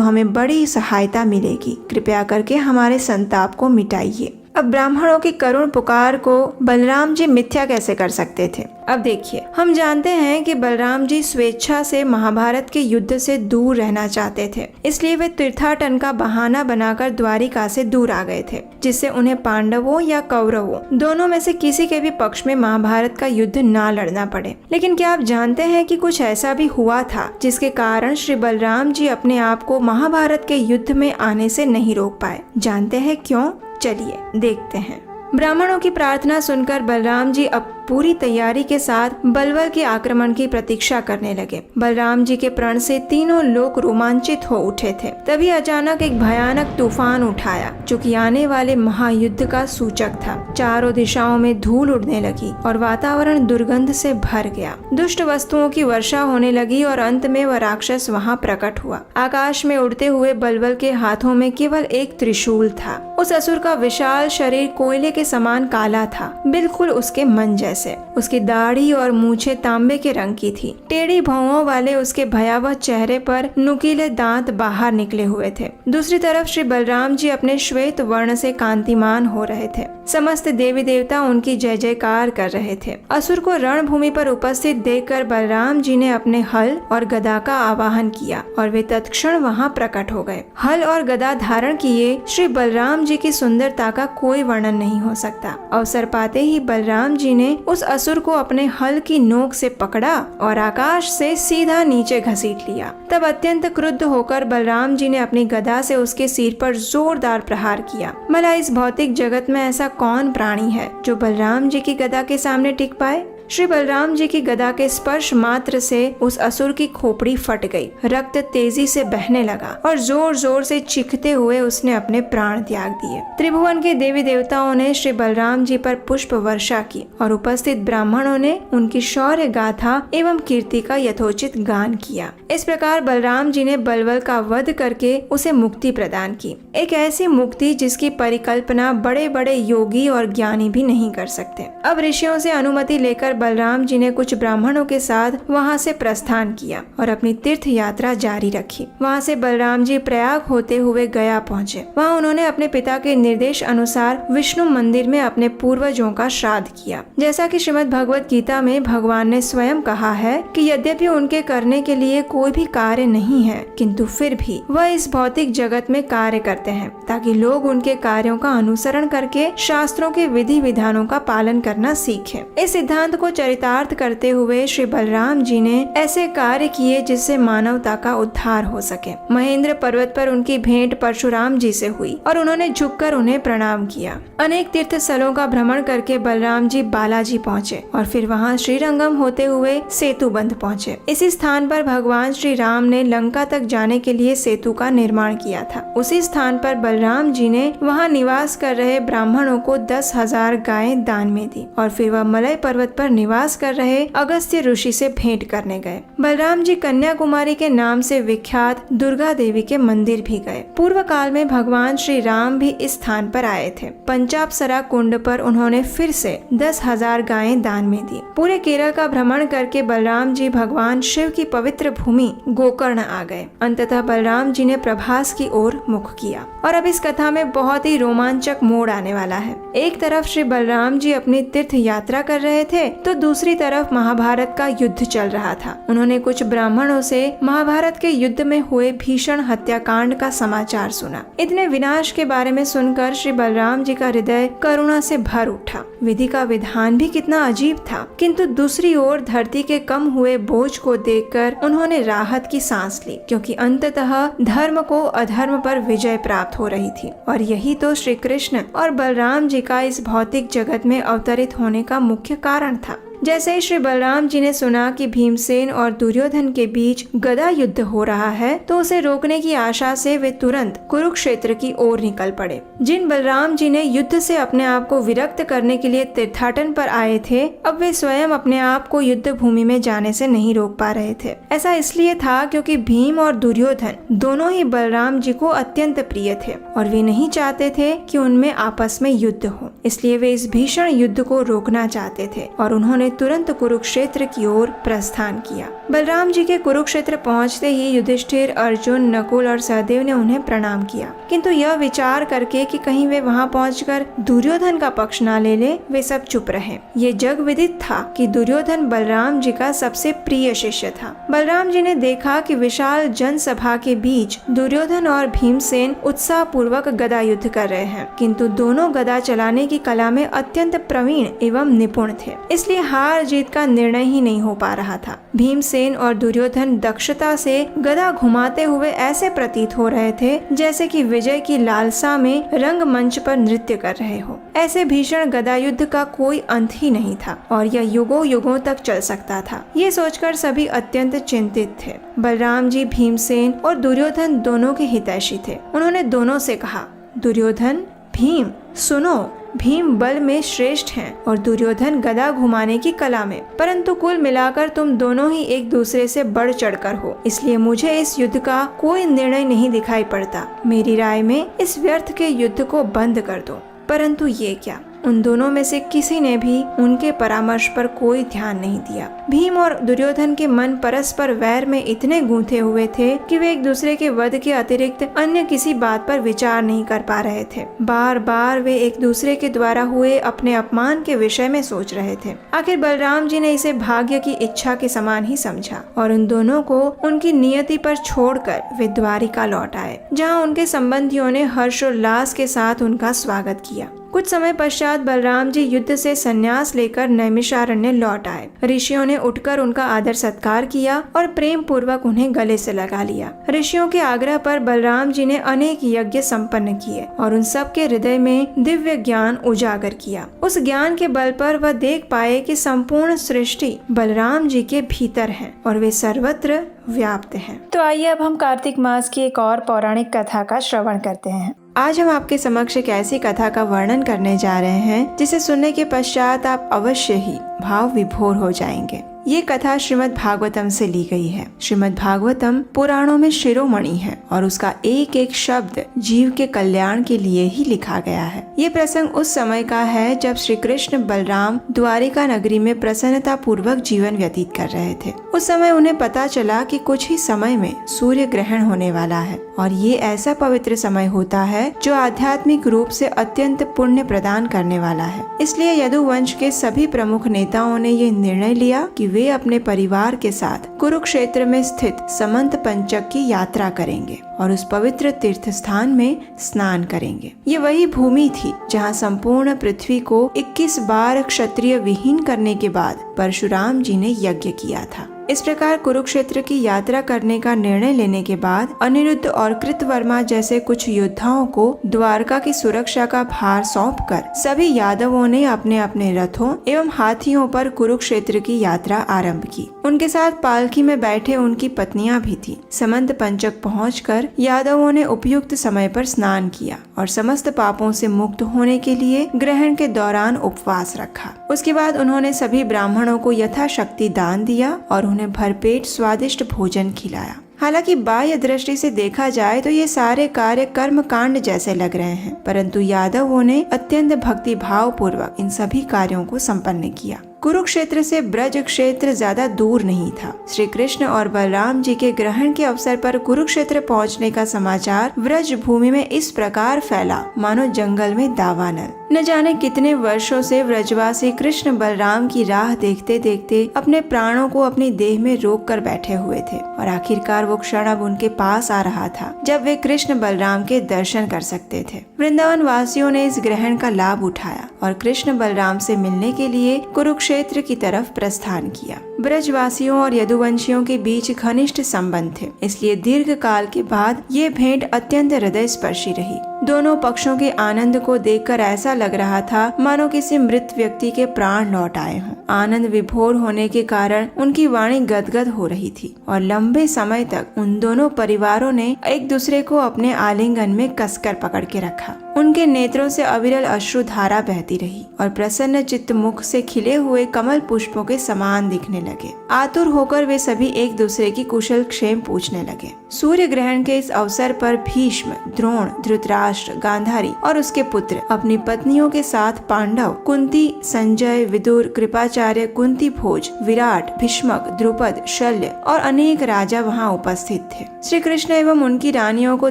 हमें बड़ी सहायता मिलेगी। कृपया करके हमारे संताप को मिटाइए। अब ब्राह्मणों की करुण पुकार को बलराम जी मिथ्या कैसे कर सकते थे। अब देखिए, हम जानते हैं कि बलराम जी स्वेच्छा से महाभारत के युद्ध से दूर रहना चाहते थे, इसलिए वे तीर्थाटन का बहाना बनाकर द्वारिका से दूर आ गए थे, जिससे उन्हें पांडवों या कौरवों दोनों में से किसी के भी पक्ष में महाभारत का युद्ध ना लड़ना पड़े। लेकिन क्या आप जानते हैं कि कुछ ऐसा भी हुआ था जिसके कारण श्री बलराम जी अपने आप को महाभारत के युद्ध में आने से नहीं रोक पाए। जानते हैं क्यों? चलिए देखते हैं। ब्राह्मणों की प्रार्थना सुनकर बलराम जी अब पूरी तैयारी के साथ बलबल के आक्रमण की प्रतीक्षा करने लगे। बलराम जी के प्रण से तीनों लोग रोमांचित हो उठे थे। तभी अचानक एक भयानक तूफान उठाया, जो कि आने वाले महायुद्ध का सूचक था। चारों दिशाओं में धूल उड़ने लगी और वातावरण दुर्गंध से भर गया। दुष्ट वस्तुओं की वर्षा होने लगी और अंत में वह राक्षस वहां प्रकट हुआ। आकाश में उड़ते हुए बलबल के हाथों में केवल एक त्रिशूल था। उस असुर का विशाल शरीर कोयले के समान काला था, बिल्कुल उसके मन जैसे। उसकी दाढ़ी और मूछें तांबे के रंग की थी। टेढ़ी भौहों वाले उसके भयावह चेहरे पर नुकीले दांत बाहर निकले हुए थे। दूसरी तरफ श्री बलराम जी अपने श्वेत वर्ण से कांतिमान हो रहे थे। समस्त देवी देवता उनकी जय जयकार कर रहे थे। असुर को रणभूमि पर उपस्थित देखकर बलराम जी ने अपने हल और गदा का आवाहन किया और वे तत्क्षण वहां प्रकट हो गए। हल और गदा धारण किए श्री बलराम जी की सुंदरता का कोई वर्णन नहीं हो सकता। अवसर पाते ही बलराम जी ने उस असुर को अपने हल की नोक से पकड़ा और आकाश से सीधा नीचे घसीट लिया। तब अत्यंत क्रुद्ध होकर बलराम जी ने अपनी गदा से उसके सिर पर जोरदार प्रहार किया। भला इस भौतिक जगत में ऐसा कौन प्राणी है जो बलराम जी की गदा के सामने टिक पाए। श्री बलराम जी की गदा के स्पर्श मात्र से उस असुर की खोपड़ी फट गई। रक्त तेजी से बहने लगा और जोर जोर से चीखते हुए उसने अपने प्राण त्याग दिए। त्रिभुवन के देवी देवताओं ने श्री बलराम जी पर पुष्प वर्षा की और उपस्थित ब्राह्मणों ने उनकी शौर्य गाथा एवं कीर्ति का यथोचित गान किया। इस प्रकार बलराम जी ने बलबल का वध करके उसे मुक्ति प्रदान की। एक ऐसी मुक्ति जिसकी परिकल्पना बड़े बड़े योगी और ज्ञानी भी नहीं कर सकते। अब ऋषियों से अनुमति लेकर बलराम जी ने कुछ ब्राह्मणों के साथ वहाँ से प्रस्थान किया और अपनी तीर्थ यात्रा जारी रखी। वहाँ से बलराम जी प्रयाग होते हुए गया पहुँचे। वहाँ उन्होंने अपने पिता के निर्देश अनुसार विष्णु मंदिर में अपने पूर्वजों का श्राद्ध किया। जैसा कि श्रीमद् भगवत गीता में भगवान ने स्वयं कहा है कि यद्यपि उनके करने के लिए कोई भी कार्य नहीं है, किंतु फिर भी वह इस भौतिक जगत में कार्य करते हैं ताकि लोग उनके कार्यों का अनुसरण करके शास्त्रों के विधि विधानों का पालन करना सीखें। इस सिद्धांत को चरितार्थ करते हुए श्री बलराम जी ने ऐसे कार्य किए जिससे मानवता का उद्धार हो सके। महेंद्र पर्वत पर उनकी भेंट परशुराम जी से हुई और उन्होंने झुककर उन्हें प्रणाम किया। अनेक तीर्थ स्थलों का भ्रमण करके बलराम जी बालाजी पहुँचे और फिर वहाँ श्रीरंगम होते हुए सेतुबंध पहुँचे। इसी स्थान पर भगवान श्री राम ने लंका तक जाने के लिए सेतु का निर्माण किया था। उसी स्थान पर बलराम जी ने वहाँ निवास कर रहे ब्राह्मणों को 10,000 गायें दान में दी और फिर वह मलय पर्वत पर निवास कर रहे अगस्त्य ऋषि से भेंट करने गए। बलराम जी कन्याकुमारी के नाम से विख्यात दुर्गा देवी के मंदिर भी गए। पूर्व काल में भगवान श्री राम भी इस स्थान पर आए थे। पंचाप्सरा कुंड पर उन्होंने फिर से 10,000 गायें दान में दी। पूरे केरल का भ्रमण करके बलराम जी भगवान शिव की पवित्र भूमि गोकर्ण आ गए। अंततः बलराम जी ने प्रभास की ओर मुख किया। और अब इस कथा में बहुत ही रोमांचक मोड़ आने वाला है। एक तरफ श्री बलराम जी अपनी तीर्थ यात्रा कर रहे थे तो दूसरी तरफ महाभारत का युद्ध चल रहा था। उन्होंने कुछ ब्राह्मणों से महाभारत के युद्ध में हुए भीषण हत्याकांड का समाचार सुना। इतने विनाश के बारे में सुनकर श्री बलराम जी का हृदय करुणा से भर उठा। विधि का विधान भी कितना अजीब था, किंतु दूसरी ओर धरती के कम हुए बोझ को देखकर उन्होंने राहत की सांस ली, क्योंकि अंततः धर्म को अधर्म पर विजय प्राप्त हो रही थी। और यही तो श्री कृष्ण और बलराम जी का इस भौतिक जगत में अवतरित होने का मुख्य कारण था। जैसे ही श्री बलराम जी ने सुना कि भीमसेन और दुर्योधन के बीच गदा युद्ध हो रहा है तो उसे रोकने की आशा से वे तुरंत कुरुक्षेत्र की ओर निकल पड़े। जिन बलराम जी ने युद्ध से अपने आप को विरक्त करने के लिए तीर्थाटन पर आए थे, अब वे स्वयं अपने आप को युद्ध भूमि में जाने से नहीं रोक पा रहे थे। ऐसा इसलिए था क्योंकि भीम और दुर्योधन दोनों ही बलराम जी को अत्यंत प्रिय थे और वे नहीं चाहते थे कि उनमें आपस में युद्ध हो। इसलिए वे इस भीषण युद्ध को रोकना चाहते थे और उन्होंने तुरंत कुरुक्षेत्र की ओर प्रस्थान किया। बलराम जी के कुरुक्षेत्र पहुंचते ही युधिष्ठिर, अर्जुन, नकुल और सहदेव ने उन्हें प्रणाम किया, किंतु यह विचार करके कि कहीं वे वहां पहुंचकर दुर्योधन का पक्ष ना ले ले, वे सब चुप रहे। ये जग विदित था कि दुर्योधन बलराम जी का सबसे प्रिय शिष्य था। बलराम जी ने देखा कि विशाल जनसभा के बीच दुर्योधन और भीमसेन उत्साह पूर्वक गदा युद्ध कर रहे हैं, किंतु दोनों गदा चलाने की कला में अत्यंत प्रवीण एवं निपुण थे। इसलिए हार जीत का निर्णय ही नहीं हो पा रहा था। भीमसेन और दुर्योधन दक्षता से गदा घुमाते हुए ऐसे प्रतीत हो रहे थे जैसे कि विजय की लालसा में रंगमंच पर नृत्य कर रहे हो। ऐसे भीषण गदा युद्ध का कोई अंत ही नहीं था और यह युगों युगों तक चल सकता था। ये सोचकर सभी अत्यंत चिंतित थे। बलराम जी भीमसेन और दुर्योधन दोनों के हितैषी थे। उन्होंने दोनों से कहा, दुर्योधन, भीम, सुनो, भीम बल में श्रेष्ठ हैं और दुर्योधन गदा घुमाने की कला में, परंतु कुल मिलाकर तुम दोनों ही एक दूसरे से बढ़ चढ़कर हो। इसलिए मुझे इस युद्ध का कोई निर्णय नहीं दिखाई पड़ता। मेरी राय में इस व्यर्थ के युद्ध को बंद कर दो। परंतु ये क्या, उन दोनों में से किसी ने भी उनके परामर्श पर कोई ध्यान नहीं दिया। भीम और दुर्योधन के मन परस्पर वैर में इतने गूंथे हुए थे कि वे एक दूसरे के वध के अतिरिक्त अन्य किसी बात पर विचार नहीं कर पा रहे थे। बार बार वे एक दूसरे के द्वारा हुए अपने अपमान के विषय में सोच रहे थे। आखिर बलराम जी ने इसे भाग्य की इच्छा के समान ही समझा और उन दोनों को उनकी नियति पर छोड़कर वे द्वारिका लौट आए, जहाँ उनके संबंधियों ने हर्षोल्लास के साथ उनका स्वागत किया। कुछ समय पश्चात बलराम जी युद्ध से संन्यास लेकर नैमिषारण्य लौट आए। ऋषियों ने उठकर उनका आदर सत्कार किया और प्रेम पूर्वक उन्हें गले से लगा लिया। ऋषियों के आग्रह पर बलराम जी ने अनेक यज्ञ संपन्न किए और उन सब के हृदय में दिव्य ज्ञान उजागर किया। उस ज्ञान के बल पर वह देख पाए कि संपूर्ण सृष्टि बलराम जी के भीतर है और वे सर्वत्र व्याप्त हैं। तो आइए अब हम कार्तिक मास की एक और पौराणिक कथा का श्रवण करते हैं। आज हम आपके समक्ष एक ऐसी कथा का वर्णन करने जा रहे हैं जिसे सुनने के पश्चात आप अवश्य ही भाव विभोर हो जाएंगे। ये कथा श्रीमद् भागवतम से ली गई है। श्रीमद् भागवतम पुराणों में शिरोमणि है और उसका एक एक शब्द जीव के कल्याण के लिए ही लिखा गया है। ये प्रसंग उस समय का है जब श्री कृष्ण बलराम द्वारिका नगरी में प्रसन्नता पूर्वक जीवन व्यतीत कर रहे थे। उस समय उन्हें पता चला कि कुछ ही समय में सूर्य ग्रहण होने वाला है और ये ऐसा पवित्र समय होता है जो आध्यात्मिक रूप से अत्यंत पुण्य प्रदान करने वाला है। इसलिए यदुवंश के सभी प्रमुख नेताओं ने ये निर्णय लिया कि वे अपने परिवार के साथ कुरुक्षेत्र में स्थित समंत पंचक की यात्रा करेंगे और उस पवित्र तीर्थ स्थान में स्नान करेंगे। ये वही भूमि थी जहाँ संपूर्ण पृथ्वी को 21 बार क्षत्रिय विहीन करने के बाद परशुराम जी ने यज्ञ किया था। इस प्रकार कुरुक्षेत्र की यात्रा करने का निर्णय लेने के बाद अनिरुद्ध और कृतवर्मा जैसे कुछ योद्धाओं को द्वारका की सुरक्षा का भार सौंपकर सभी यादवों ने अपने अपने रथों एवं हाथियों पर कुरुक्षेत्र की यात्रा आरंभ की। उनके साथ पालकी में बैठे उनकी पत्नियां भी थी। समंत पंचक पहुंचकर यादवों ने उपयुक्त समय पर स्नान किया और समस्त पापों से मुक्त होने के लिए ग्रहण के दौरान उपवास रखा। उसके बाद उन्होंने सभी ब्राह्मणों को यथाशक्ति दान दिया और उन्हें भरपेट स्वादिष्ट भोजन खिलाया। हालांकि बाह्य दृष्टि से देखा जाए तो ये सारे कार्य कर्म कांड जैसे लग रहे हैं, परंतु यादवों ने अत्यंत भक्ति भाव पूर्वक इन सभी कार्यों को संपन्न किया। कुरुक्षेत्र से ब्रज क्षेत्र ज्यादा दूर नहीं था। श्री कृष्ण और बलराम जी के ग्रहण के अवसर पर कुरुक्षेत्र पहुंचने का समाचार ब्रज भूमि में इस प्रकार फैला मानो जंगल में दावानल। न जाने कितने वर्षों से ब्रजवासी कृष्ण बलराम की राह देखते देखते अपने प्राणों को अपनी देह में रोक कर बैठे हुए थे और आखिरकार वो क्षण अब उनके पास आ रहा था जब वे कृष्ण बलराम के दर्शन कर सकते थे। वृंदावन वासियों ने इस ग्रहण का लाभ उठाया और कृष्ण बलराम से मिलने के लिए कुरुक्षेत्र की तरफ प्रस्थान किया। ब्रजवासियों और यदुवंशियों के बीच घनिष्ठ संबंध थे, इसलिए दीर्घ काल के बाद ये भेंट अत्यंत हृदय स्पर्शी रही। दोनों पक्षों के आनंद को देखकर ऐसा लग रहा था मानो किसी मृत व्यक्ति के प्राण लौट आए हों। आनंद विभोर होने के कारण उनकी वाणी गदगद हो रही थी और लंबे समय तक उन दोनों परिवारों ने एक दूसरे को अपने आलिंगन में कसकर पकड़ के रखा। उनके नेत्रों से अविरल अश्रु धारा बहती रही और प्रसन्न चित्त मुख से खिले हुए कमल पुष्पों के समान दिखने लगे। आतुर होकर वे सभी एक दूसरे की कुशल क्षेम पूछने लगे। सूर्य ग्रहण के इस अवसर पर भीष्म, द्रोण, धृतराष्ट्र, गांधारी और उसके पुत्र अपनी पत्नियों के साथ पांडव, कुंती, संजय, विदुर, कृपाचार्य, कुंती भोज, विराट, भीष्मक, द्रुपद, शल्य और अनेक राजा वहां उपस्थित थे। श्री कृष्ण एवं उनकी रानियों को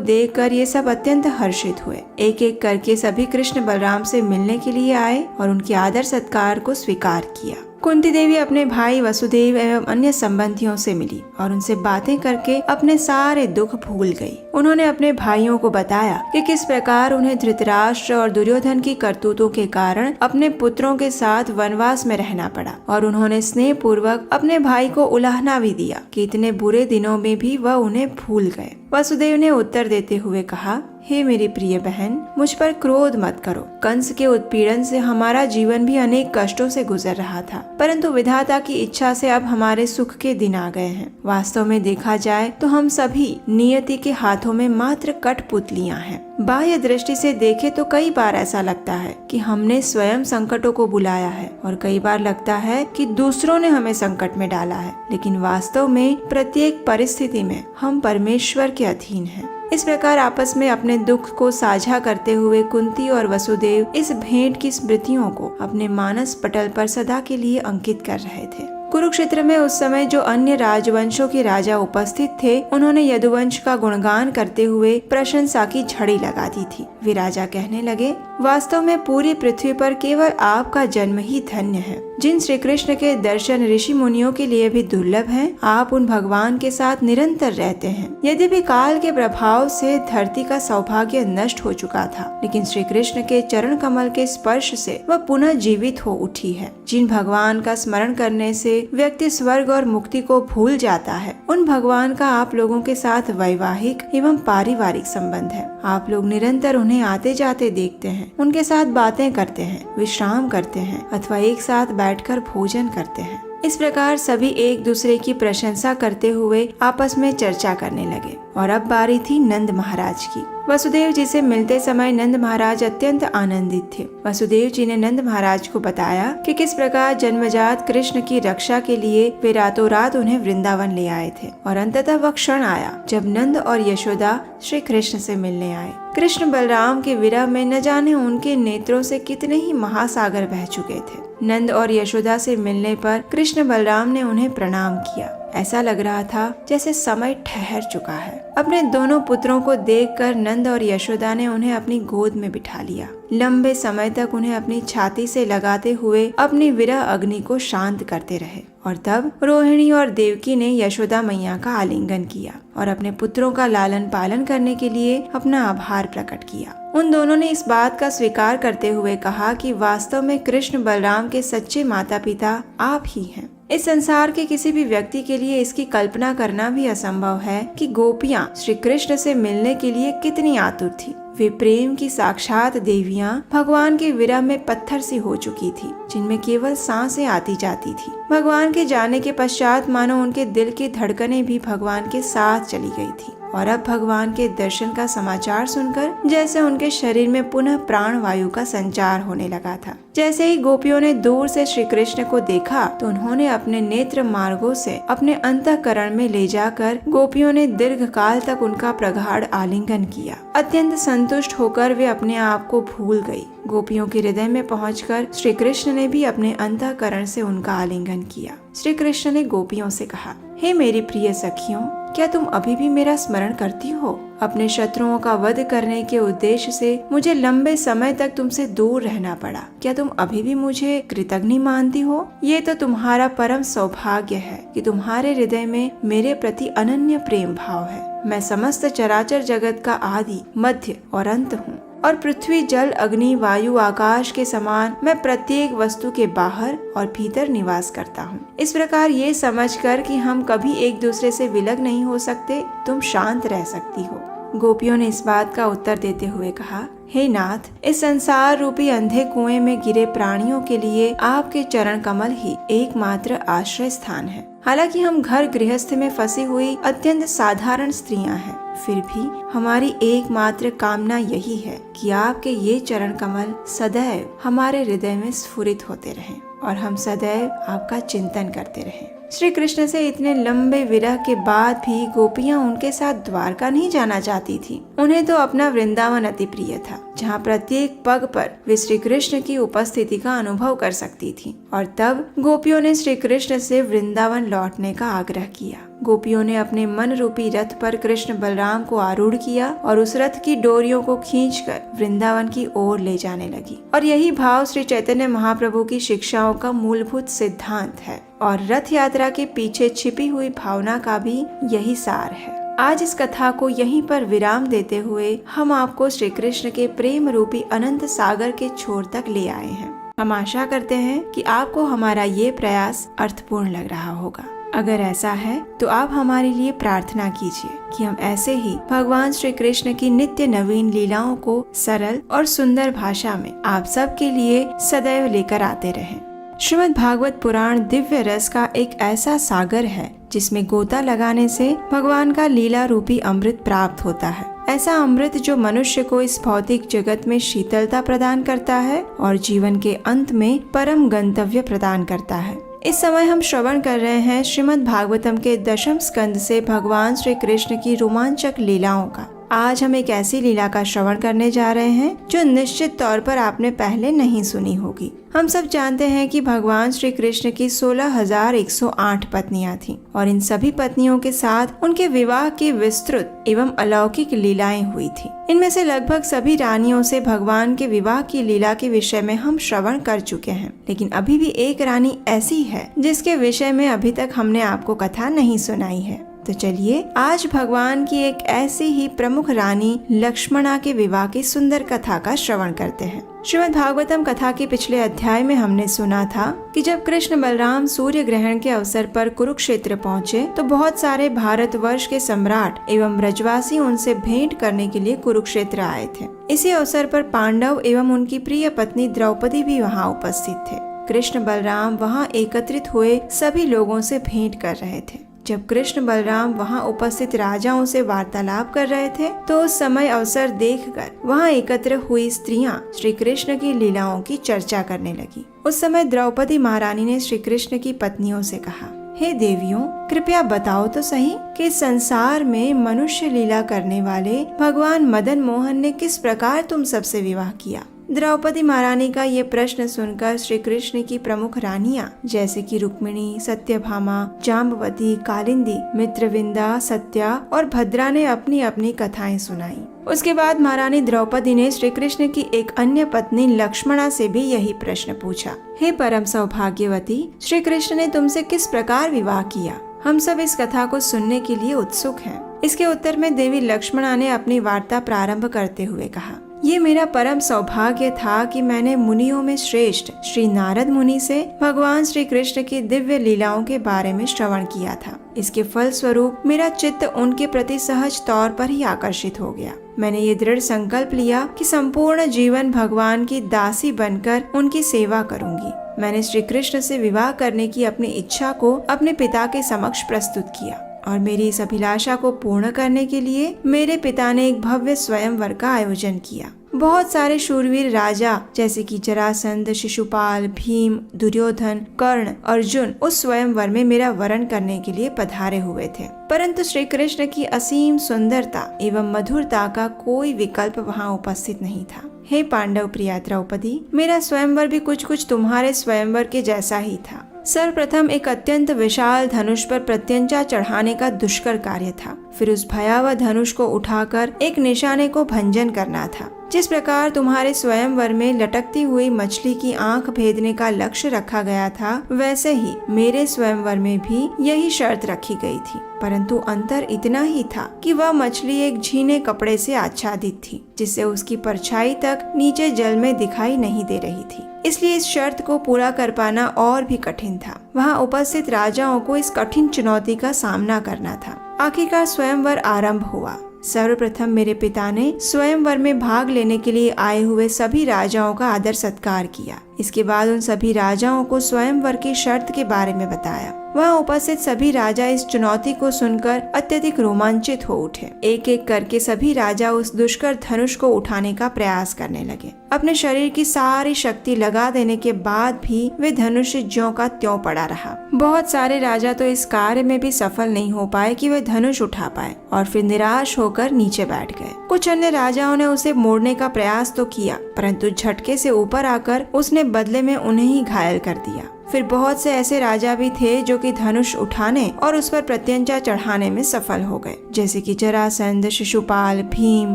देखकर ये सब अत्यंत हर्षित हुए। एक एक करके सभी कृष्ण बलराम से मिलने के लिए आए और उनके आदर सत्कार को स्वीकार किया। कुंती देवी अपने भाई वसुदेव एवं अन्य संबंधियों से मिली और उनसे बातें करके अपने सारे दुख भूल गई। उन्होंने अपने भाइयों को बताया कि किस प्रकार उन्हें धृतराष्ट्र और दुर्योधन की करतूतों के कारण अपने पुत्रों के साथ वनवास में रहना पड़ा और उन्होंने स्नेह पूर्वक अपने भाई को उलाहना भी दिया कि इतने बुरे दिनों में भी वह उन्हें भूल गए। वसुदेव ने उत्तर देते हुए कहा, हे मेरी प्रिय बहन, मुझ पर क्रोध मत करो। कंस के उत्पीड़न से हमारा जीवन भी अनेक कष्टों से गुजर रहा था, परंतु विधाता की इच्छा से अब हमारे सुख के दिन आ गए हैं। वास्तव में देखा जाए तो हम सभी नियति के हाथों में मात्र कठपुतलियां हैं। बाह्य दृष्टि से देखे तो कई बार ऐसा लगता है कि हमने स्वयं संकटों को बुलाया है और कई बार लगता है कि दूसरों ने हमें संकट में डाला है, लेकिन वास्तव में प्रत्येक परिस्थिति में हम परमेश्वर के अधीन हैं। इस प्रकार आपस में अपने दुख को साझा करते हुए कुंती और वसुदेव इस भेंट की स्मृतियों को अपने मानस पटल पर सदा के लिए अंकित कर रहे थे। कुरुक्षेत्र में उस समय जो अन्य राजवंशों के राजा उपस्थित थे, उन्होंने यदुवंश का गुणगान करते हुए प्रशंसा की झड़ी लगा दी थी। वे राजा कहने लगे, वास्तव में पूरी पृथ्वी पर केवल आपका जन्म ही धन्य है। जिन श्री कृष्ण के दर्शन ऋषि मुनियों के लिए भी दुर्लभ हैं, आप उन भगवान के साथ निरंतर रहते हैं। यद्यपि काल के प्रभाव से धरती का सौभाग्य नष्ट हो चुका था, लेकिन श्री कृष्ण के चरण कमल के स्पर्श से वह पुनः जीवित हो उठी है। जिन भगवान का स्मरण करने से व्यक्ति स्वर्ग और मुक्ति को भूल जाता है, उन भगवान का आप लोगों के साथ वैवाहिक एवं पारिवारिक संबंध है। आप लोग निरंतर उन्हें आते जाते देखते हैं, उनके साथ बातें करते हैं, विश्राम करते हैं अथवा एक साथ बैठकर भोजन करते हैं। इस प्रकार सभी एक दूसरे की प्रशंसा करते हुए आपस में चर्चा करने लगे। और अब बारी थी नंद महाराज की। वसुदेव जी से मिलते समय नंद महाराज अत्यंत आनंदित थे। वसुदेव जी ने नंद महाराज को बताया कि किस प्रकार जन्मजात कृष्ण की रक्षा के लिए वे रातों रात उन्हें वृंदावन ले आए थे। और अंततः वह क्षण आया जब नंद और यशोदा श्री कृष्ण से मिलने आए। कृष्ण बलराम के विरह में न जाने उनके नेत्रों से कितने ही महासागर बह चुके थे। नंद और यशोदा से मिलने पर कृष्ण बलराम ने उन्हें प्रणाम किया। ऐसा लग रहा था जैसे समय ठहर चुका है। अपने दोनों पुत्रों को देखकर नंद और यशोदा ने उन्हें अपनी गोद में बिठा लिया। लंबे समय तक उन्हें अपनी छाती से लगाते हुए अपनी विरह अग्नि को शांत करते रहे। और तब रोहिणी और देवकी ने यशोदा मैया का आलिंगन किया और अपने पुत्रों का लालन पालन करने के लिए अपना आभार प्रकट किया। उन दोनों ने इस बात का स्वीकार करते हुए कहा कि वास्तव में कृष्ण बलराम के सच्चे माता पिता आप ही हैं। इस संसार के किसी भी व्यक्ति के लिए इसकी कल्पना करना भी असंभव है कि गोपियां श्री कृष्ण से मिलने के लिए कितनी आतुर थी। वे प्रेम की साक्षात देवियां भगवान के विरह में पत्थर सी हो चुकी थी, जिनमें केवल सांसें आती जाती थी। भगवान के जाने के पश्चात मानो उनके दिल की धड़कनें भी भगवान के साथ चली गई थी। और अब भगवान के दर्शन का समाचार सुनकर जैसे उनके शरीर में पुनः प्राण वायु का संचार होने लगा था। जैसे ही गोपियों ने दूर से श्री कृष्ण को देखा तो उन्होंने अपने नेत्र मार्गों से अपने अंतःकरण में ले जाकर गोपियों ने दीर्घ काल तक उनका प्रगाढ़ आलिंगन किया। अत्यंत संतुष्ट होकर वे अपने आप को भूल गई। गोपियों के हृदय में पहुंचकर श्री कृष्ण ने भी अपने अंतःकरण से उनका आलिंगन किया। श्री कृष्ण ने गोपियों से कहा, हे मेरी प्रिय सखियों, क्या तुम अभी भी मेरा स्मरण करती हो? अपने शत्रुओं का वध करने के उद्देश्य से मुझे लंबे समय तक तुमसे दूर रहना पड़ा। क्या तुम अभी भी मुझे कृतज्ञ मानती हो? ये तो तुम्हारा परम सौभाग्य है कि तुम्हारे हृदय में मेरे प्रति अनन्य प्रेम भाव है। मैं समस्त चराचर जगत का आदि, मध्य और अंत हूँ और पृथ्वी, जल, अग्नि, वायु, आकाश के समान मैं प्रत्येक वस्तु के बाहर और भीतर निवास करता हूँ। इस प्रकार ये समझकर कि हम कभी एक दूसरे से विलग नहीं हो सकते, तुम शांत रह सकती हो। गोपियों ने इस बात का उत्तर देते हुए कहा, हे नाथ, इस संसार रूपी अंधे कुएं में गिरे प्राणियों के लिए आपके चरण कमल ही एकमात्र आश्रय स्थान है। हालांकि हम घर गृहस्थ में फंसी हुई अत्यंत साधारण स्त्रियां हैं, फिर भी हमारी एकमात्र कामना यही है कि आपके ये चरण कमल सदैव हमारे हृदय में स्फुरित होते रहें और हम सदैव आपका चिंतन करते रहें। श्री कृष्ण से इतने लंबे विरह के बाद भी गोपियां उनके साथ द्वारका नहीं जाना चाहती थी। उन्हें तो अपना वृंदावन अति प्रिय था, जहाँ प्रत्येक पग पर वे श्री कृष्ण की उपस्थिति का अनुभव कर सकती थी। और तब गोपियों ने श्री कृष्ण से वृंदावन लौटने का आग्रह किया। गोपियों ने अपने मन रूपी रथ पर कृष्ण बलराम को आरूढ़ किया और उस रथ की डोरियों को खींचकर वृंदावन की ओर ले जाने लगी। और यही भाव श्री चैतन्य महाप्रभु की शिक्षाओं का मूलभूत सिद्धांत है और रथ यात्रा के पीछे छिपी हुई भावना का भी यही सार है। आज इस कथा को यहीं पर विराम देते हुए हम आपको श्री कृष्ण के प्रेम रूपी अनंत सागर के छोर तक ले आए हैं। हम आशा करते हैं कि आपको हमारा ये प्रयास अर्थपूर्ण लग रहा होगा। अगर ऐसा है तो आप हमारे लिए प्रार्थना कीजिए कि हम ऐसे ही भगवान श्री कृष्ण की नित्य नवीन लीलाओं को सरल और सुंदर भाषा में आप सबके लिए सदैव लेकर आते रहें। श्रीमद् भागवत पुराण दिव्य रस का एक ऐसा सागर है जिसमें गोता लगाने से भगवान का लीला रूपी अमृत प्राप्त होता है। ऐसा अमृत जो मनुष्य को इस भौतिक जगत में शीतलता प्रदान करता है और जीवन के अंत में परम गंतव्य प्रदान करता है। इस समय हम श्रवण कर रहे हैं श्रीमद् भागवतम के 10वें स्कंद से भगवान श्री कृष्ण की रोमांचक लीलाओं का। आज हम एक ऐसी लीला का श्रवण करने जा रहे हैं जो निश्चित तौर पर आपने पहले नहीं सुनी होगी। हम सब जानते हैं कि भगवान श्री कृष्ण की 16,108 पत्नियां थीं और इन सभी पत्नियों के साथ उनके विवाह की विस्तृत एवं अलौकिक लीलाएं हुई थीं। इनमें से लगभग सभी रानियों से भगवान के विवाह की लीला के विषय में हम श्रवण कर चुके हैं, लेकिन अभी भी एक रानी ऐसी है जिसके विषय में अभी तक हमने आपको कथा नहीं सुनाई है। तो चलिए आज भगवान की एक ऐसी ही प्रमुख रानी लक्ष्मणा के विवाह की सुंदर कथा का श्रवण करते हैं। श्रीमद् भागवतम कथा के पिछले अध्याय में हमने सुना था कि जब कृष्ण बलराम सूर्य ग्रहण के अवसर पर कुरुक्षेत्र पहुँचे तो बहुत सारे भारतवर्ष के सम्राट एवं ब्रजवासी उनसे भेंट करने के लिए कुरुक्षेत्र आए थे। इसी अवसर पर पांडव एवं उनकी प्रिय पत्नी द्रौपदी भी वहाँ उपस्थित थे। कृष्ण बलराम वहाँ एकत्रित हुए सभी लोगों से भेंट कर रहे थे। जब कृष्ण बलराम वहाँ उपस्थित राजाओं से वार्तालाप कर रहे थे तो उस समय अवसर देखकर वहाँ एकत्र हुई स्त्रियां श्री कृष्ण की लीलाओं की चर्चा करने लगी। उस समय द्रौपदी महारानी ने श्री कृष्ण की पत्नियों से कहा, हे देवियों, कृपया बताओ तो सही कि संसार में मनुष्य लीला करने वाले भगवान मदन मोहन ने किस प्रकार तुम सबसे विवाह किया। द्रौपदी महारानी का ये प्रश्न सुनकर श्री कृष्ण की प्रमुख रानियां जैसे कि रुक्मिणी, सत्यभामा, जाम्बवती, कालिंदी, मित्रविंदा, सत्या और भद्रा ने अपनी अपनी कथाएं सुनाई। उसके बाद महारानी द्रौपदी ने श्री कृष्ण की एक अन्य पत्नी लक्ष्मणा से भी यही प्रश्न पूछा, हे परम सौभाग्यवती, श्री कृष्ण ने तुमसे किस प्रकार विवाह किया। हम सब इस कथा को सुनने के लिए उत्सुक हैं। इसके उत्तर में देवी लक्ष्मणा ने अपनी वार्ता प्रारंभ करते हुए कहा, ये मेरा परम सौभाग्य था कि मैंने मुनियों में श्रेष्ठ श्री नारद मुनि से भगवान श्री कृष्ण की दिव्य लीलाओं के बारे में श्रवण किया था। इसके फल स्वरूप मेरा चित्त उनके प्रति सहज तौर पर ही आकर्षित हो गया। मैंने ये दृढ़ संकल्प लिया कि संपूर्ण जीवन भगवान की दासी बनकर उनकी सेवा करूंगी। मैंने श्री कृष्ण से विवाह करने की अपनी इच्छा को अपने पिता के समक्ष प्रस्तुत किया और मेरी इस अभिलाषा को पूर्ण करने के लिए मेरे पिता ने एक भव्य स्वयंवर का आयोजन किया। बहुत सारे शूरवीर राजा जैसे कि जरासंध, शिशुपाल, भीम, दुर्योधन, कर्ण, अर्जुन उस स्वयंवर में मेरा वरण करने के लिए पधारे हुए थे, परंतु श्री कृष्ण की असीम सुंदरता एवं मधुरता का कोई विकल्प वहाँ उपस्थित नहीं था। हे पांडव प्रिया द्रौपदी, मेरा स्वयंवर भी कुछ तुम्हारे स्वयंवर के जैसा ही था। सर्वप्रथम एक अत्यंत विशाल धनुष पर प्रत्यंचा चढ़ाने का दुष्कर कार्य था। फिर उस भयावह धनुष को उठाकर एक निशाने को भंजन करना था। जिस प्रकार तुम्हारे स्वयंवर में लटकती हुई मछली की आंख भेदने का लक्ष्य रखा गया था, वैसे ही मेरे स्वयंवर में भी यही शर्त रखी गई थी, परंतु अंतर इतना ही था कि वह मछली एक झीने कपड़े से आच्छादित थी, जिससे उसकी परछाई तक नीचे जल में दिखाई नहीं दे रही थी। इसलिए इस शर्त को पूरा कर पाना और भी कठिन था। वहाँ उपस्थित राजाओं को इस कठिन चुनौती का सामना करना था। आखिरकार स्वयंवर आरंभ हुआ। सर्वप्रथम मेरे पिता ने स्वयंवर में भाग लेने के लिए आए हुए सभी राजाओं का आदर सत्कार किया। इसके बाद उन सभी राजाओं को स्वयंवर की शर्त के बारे में बताया। वहाँ उपस्थित सभी राजा इस चुनौती को सुनकर अत्यधिक रोमांचित हो उठे। एक एक करके सभी राजा उस दुष्कर धनुष को उठाने का प्रयास करने लगे। अपने शरीर की सारी शक्ति लगा देने के बाद भी वे धनुष ज्यों का त्यों पड़ा रहा। बहुत सारे राजा तो इस कार्य में भी सफल नहीं हो पाए कि वे धनुष उठा पाए और फिर निराश होकर नीचे बैठ गए। कुछ अन्य राजाओं ने उसे मोड़ने का प्रयास तो किया, परंतु झटके से ऊपर आकर उसने बदले में उन्हें ही घायल कर दिया। फिर बहुत से ऐसे राजा भी थे जो कि धनुष उठाने और उस पर प्रत्यंचा चढ़ाने में सफल हो गए, जैसे कि जरासंध, शिशुपाल, भीम,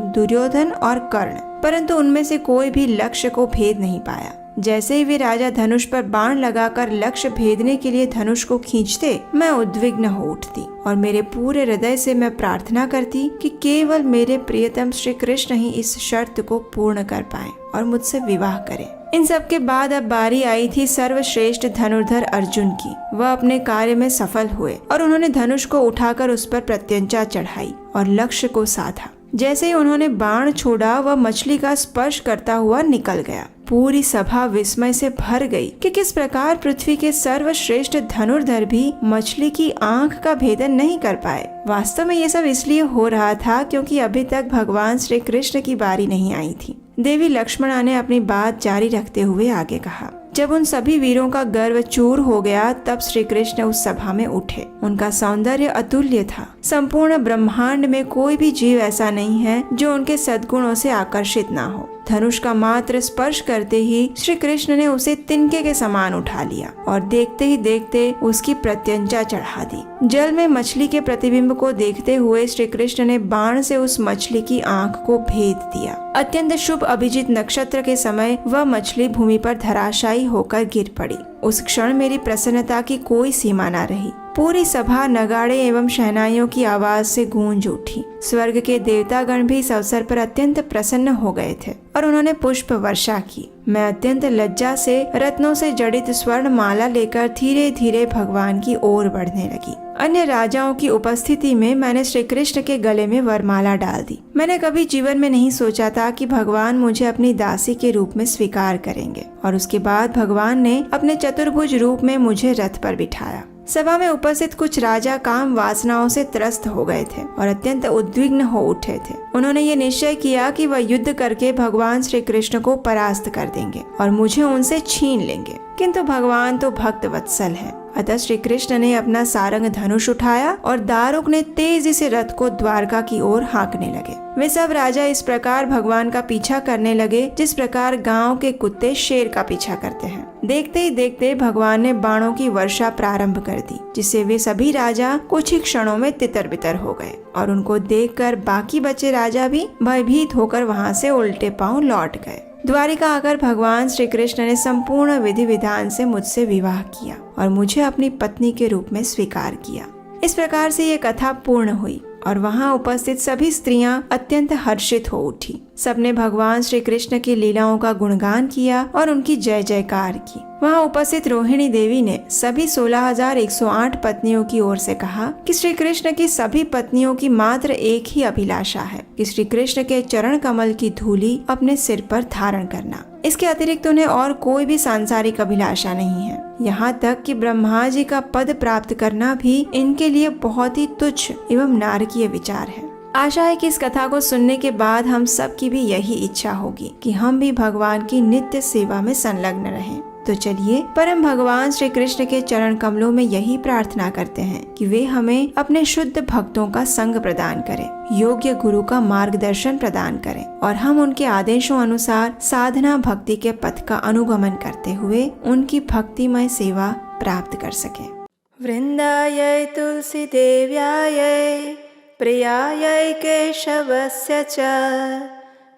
दुर्योधन और कर्ण, परंतु उनमें से कोई भी लक्ष्य को भेद नहीं पाया। जैसे ही वे राजा धनुष पर बाण लगाकर लक्ष्य भेदने के लिए धनुष को खींचते, मैं उद्विग्न हो उठती और मेरे पूरे हृदय से मैं प्रार्थना करती कि केवल मेरे प्रियतम श्री कृष्ण ही इस शर्त को पूर्ण कर पाए और मुझसे विवाह करें। इन सब के बाद अब बारी आई थी सर्वश्रेष्ठ धनुर्धर अर्जुन की। वह अपने कार्य में सफल हुए और उन्होंने धनुष को उठाकर उस पर प्रत्यंचा चढ़ाई और लक्ष्य को साधा। जैसे ही उन्होंने बाण छोड़ा, वह मछली का स्पर्श करता हुआ निकल गया। पूरी सभा विस्मय से भर गई कि किस प्रकार पृथ्वी के सर्वश्रेष्ठ धनुर्धर भी मछली की आंख का भेदन नहीं कर पाए। वास्तव में ये सब इसलिए हो रहा था क्योंकि अभी तक भगवान श्री कृष्ण की बारी नहीं आई थी। देवी लक्ष्मणा ने अपनी बात जारी रखते हुए आगे कहा, जब उन सभी वीरों का गर्व चूर हो गया, तब श्री कृष्ण उस सभा में उठे। उनका सौंदर्य अतुल्य था। संपूर्ण ब्रह्मांड में कोई भी जीव ऐसा नहीं है जो उनके सद्गुणों से आकर्षित ना हो। धनुष का मात्र स्पर्श करते ही श्री कृष्ण ने उसे तिनके के समान उठा लिया और देखते ही देखते उसकी प्रत्यंचा चढ़ा दी। जल में मछली के प्रतिबिंब को देखते हुए श्री कृष्ण ने बाण से उस मछली की आंख को भेद दिया। अत्यंत शुभ अभिजीत नक्षत्र के समय वह मछली भूमि पर धराशायी होकर गिर पड़ी। उस क्षण मेरी प्रसन्नता की कोई सीमा न रही। पूरी सभा नगाड़े एवं शहनाइयों की आवाज से गूंज उठी। स्वर्ग के देवतागण भी इस अवसर पर अत्यंत प्रसन्न हो गए थे और उन्होंने पुष्प वर्षा की। मैं अत्यंत लज्जा से रत्नों से जड़ित स्वर्ण माला लेकर धीरे धीरे भगवान की ओर बढ़ने लगी। अन्य राजाओं की उपस्थिति में मैंने श्री कृष्ण के गले में वरमाला डाल दी। मैंने कभी जीवन में नहीं सोचा था कि भगवान मुझे अपनी दासी के रूप में स्वीकार करेंगे। और उसके बाद भगवान ने अपने चतुर्भुज रूप में मुझे रथ पर बिठाया। सभा में उपस्थित कुछ राजा काम वासनाओं से त्रस्त हो गए थे और अत्यंत उद्विग्न हो उठे थे। उन्होंने ये निश्चय किया कि वह युद्ध करके भगवान श्री कृष्ण को परास्त कर देंगे और मुझे उनसे छीन लेंगे। किंतु भगवान तो भक्त वत्सल है। अतः श्री कृष्ण ने अपना सारंग धनुष उठाया और दारुक ने तेजी से रथ को द्वारका की ओर हाँकने लगे। वे सब राजा इस प्रकार भगवान का पीछा करने लगे जिस प्रकार गांव के कुत्ते शेर का पीछा करते हैं। देखते ही देखते भगवान ने बाणों की वर्षा प्रारंभ कर दी, जिससे वे सभी राजा कुछ ही क्षणों में तितर बितर हो गए और उनको देखकर बाकी बचे राजा भी भयभीत होकर वहां से उल्टे पांव लौट गए। द्वारिका आकर भगवान श्री कृष्ण ने संपूर्ण विधि विधान से मुझसे विवाह किया और मुझे अपनी पत्नी के रूप में स्वीकार किया। इस प्रकार से ये कथा पूर्ण हुई और वहां उपस्थित सभी स्त्रियां अत्यंत हर्षित हो उठी। सबने भगवान श्री कृष्ण की लीलाओं का गुणगान किया और उनकी जय जयकार की। वहां उपस्थित रोहिणी देवी ने सभी 16,108 पत्नियों की ओर से कहा कि श्री कृष्ण की सभी पत्नियों की मात्र एक ही अभिलाषा है कि श्री कृष्ण के चरण कमल की धूली अपने सिर पर धारण करना। इसके अतिरिक्त उन्हें और कोई भी सांसारिक अभिलाषा नहीं है। यहाँ तक कि ब्रह्मा जी का पद प्राप्त करना भी इनके लिए बहुत ही तुच्छ एवं नारकीय विचार है। आशा है कि इस कथा को सुनने के बाद हम सब की भी यही इच्छा होगी कि हम भी भगवान की नित्य सेवा में संलग्न रहें। तो चलिए परम भगवान श्री कृष्ण के चरण कमलों में यही प्रार्थना करते हैं कि वे हमें अपने शुद्ध भक्तों का संग प्रदान करें, योग्य गुरु का मार्गदर्शन प्रदान करें और हम उनके आदेशों अनुसार साधना भक्ति के पथ का अनुगमन करते हुए उनकी भक्तिमय सेवा प्राप्त कर सकें। वृंदाय तुलसी देव्याय प्रियाय केशवस्य च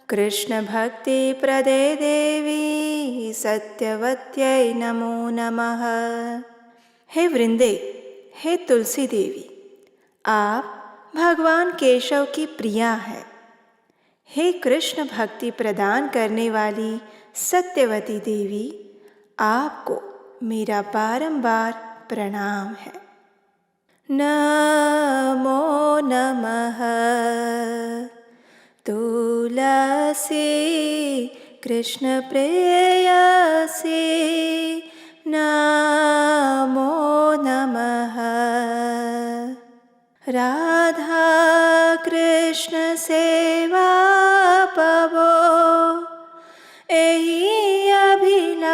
कृष्ण भक्ति प्रदे देवी सत्यवत्यै नमो नमः। हे वृंदे, हे तुलसी देवी, आप भगवान केशव की प्रिया है। हे कृष्ण भक्ति प्रदान करने वाली सत्यवती देवी, आपको मेरा बारंबार प्रणाम है। नमो नमः तुलसी कृष्ण प्रेयसी, नमो नमः राधा कृष्ण सेवा पवो एहि अभिलाषी,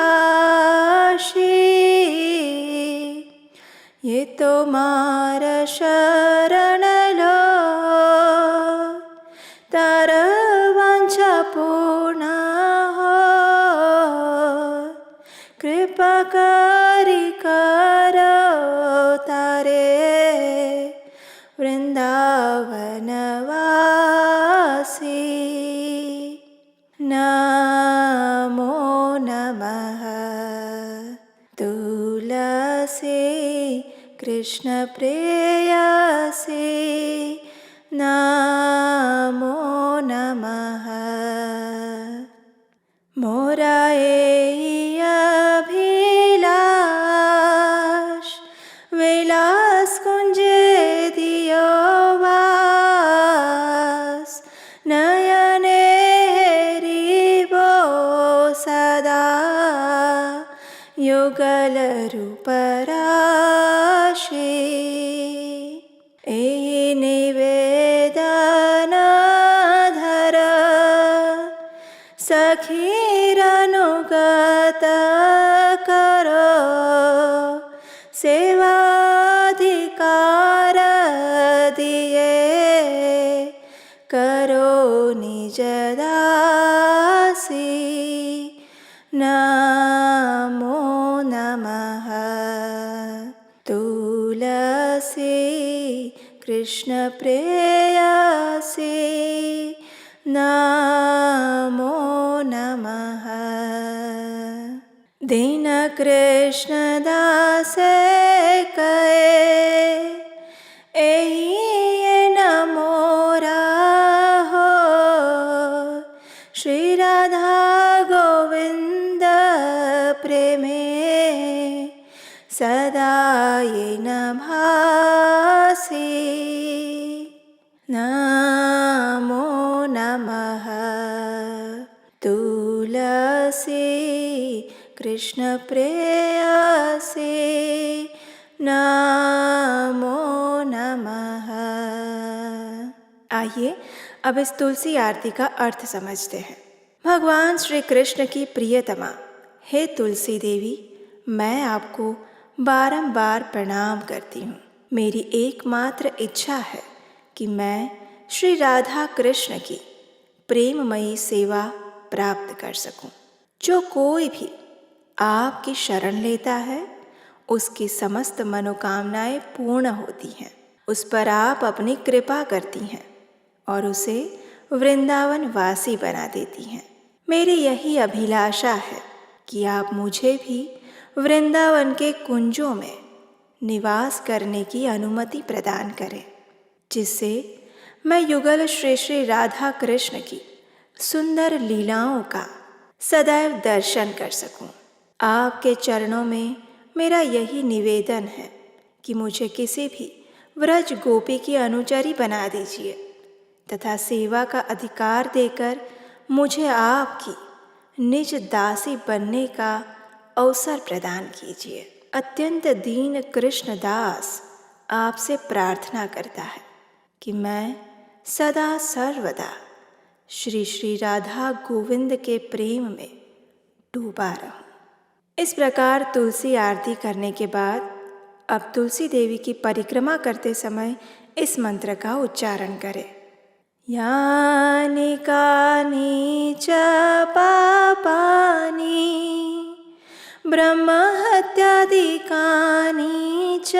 ये तुम्हार शरण लो तार वांछा पूर्ण हो, कृपा करी करो तारे वृंदावन वासी। नमो नमः तुलसी कृष्ण प्रेयसी, नमो नमः मोरा एहि अभिलाष, विलास कुंजे दियो वास, नयने रिबो सदा युगल रूप राशि। एहि निवेदन धर सखीर अनुगत करो, सेवाधिकार दिए करो निज दासी। नमो नमः तुलसी कृष्ण प्रेयसी, नमो नमः दीन कृष्ण दास कहे, एहि नमो राहो, श्री राधा गोविंद प्रेमे सदा ये न भासी। कृष्ण प्रेयसी नमो नमः। आइए अब इस तुलसी आरती का अर्थ समझते हैं। भगवान श्री कृष्ण की प्रियतमा हे तुलसी देवी, मैं आपको बारंबार प्रणाम करती हूँ। मेरी एकमात्र इच्छा है कि मैं श्री राधा कृष्ण की प्रेममयी सेवा प्राप्त कर सकूं। जो कोई भी आपकी शरण लेता है उसकी समस्त मनोकामनाएं पूर्ण होती हैं। उस पर आप अपनी कृपा करती हैं और उसे वृंदावन वासी बना देती हैं। मेरी यही अभिलाषा है कि आप मुझे भी वृंदावन के कुंजों में निवास करने की अनुमति प्रदान करें, जिससे मैं युगल श्री श्री राधा कृष्ण की सुंदर लीलाओं का सदैव दर्शन कर सकूं। आपके चरणों में मेरा यही निवेदन है कि मुझे किसी भी व्रज गोपी की अनुचरी बना दीजिए तथा सेवा का अधिकार देकर मुझे आपकी निज दासी बनने का अवसर प्रदान कीजिए। अत्यंत दीन कृष्णदास आपसे प्रार्थना करता है कि मैं सदा सर्वदा श्री श्री राधा गोविंद के प्रेम में डूबा रहूं। इस प्रकार तुलसी आरती करने के बाद अब तुलसी देवी की परिक्रमा करते समय इस मंत्र का उच्चारण करें। यानि कानि च पापानि ब्रह्महत्यादिकानि च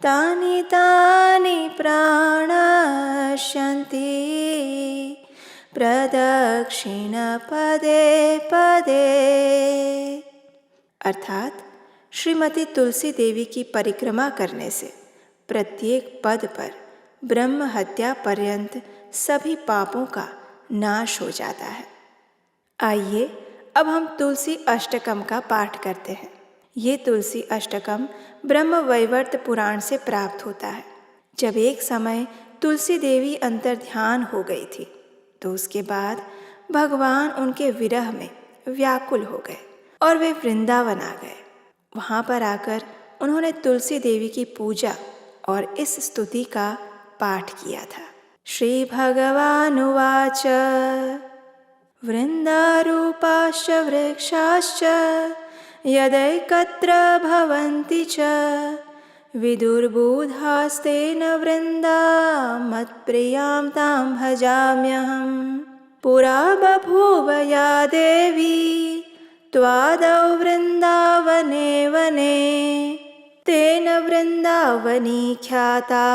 तानि तानि प्रणश्यन्ति प्रदक्षिण पदे पदे। अर्थात श्रीमती तुलसी देवी की परिक्रमा करने से प्रत्येक पद पर ब्रह्म हत्या पर्यंत सभी पापों का नाश हो जाता है। आइए अब हम तुलसी अष्टकम का पाठ करते हैं। ये तुलसी अष्टकम ब्रह्म वैवर्त पुराण से प्राप्त होता है। जब एक समय तुलसी देवी अंतर ध्यान हो गई थी तो उसके बाद भगवान उनके विरह में व्याकुल हो गए और वे वृंदावन आ गए। वहाँ पर आकर उन्होंने तुलसी देवी की पूजा और इस स्तुति का पाठ किया था। श्री भगवानुवाच वृन्दारूपाश्च वृक्षाश्च यदैकत्र भवन्ति च विदुर्बुधास्तेन वृन्दा मत्प्रियां तां भजाम्यहम्। पुरा बभूव या देवी त्वादौ वृन्दावने वने तेन वृन्दावनी ख्याता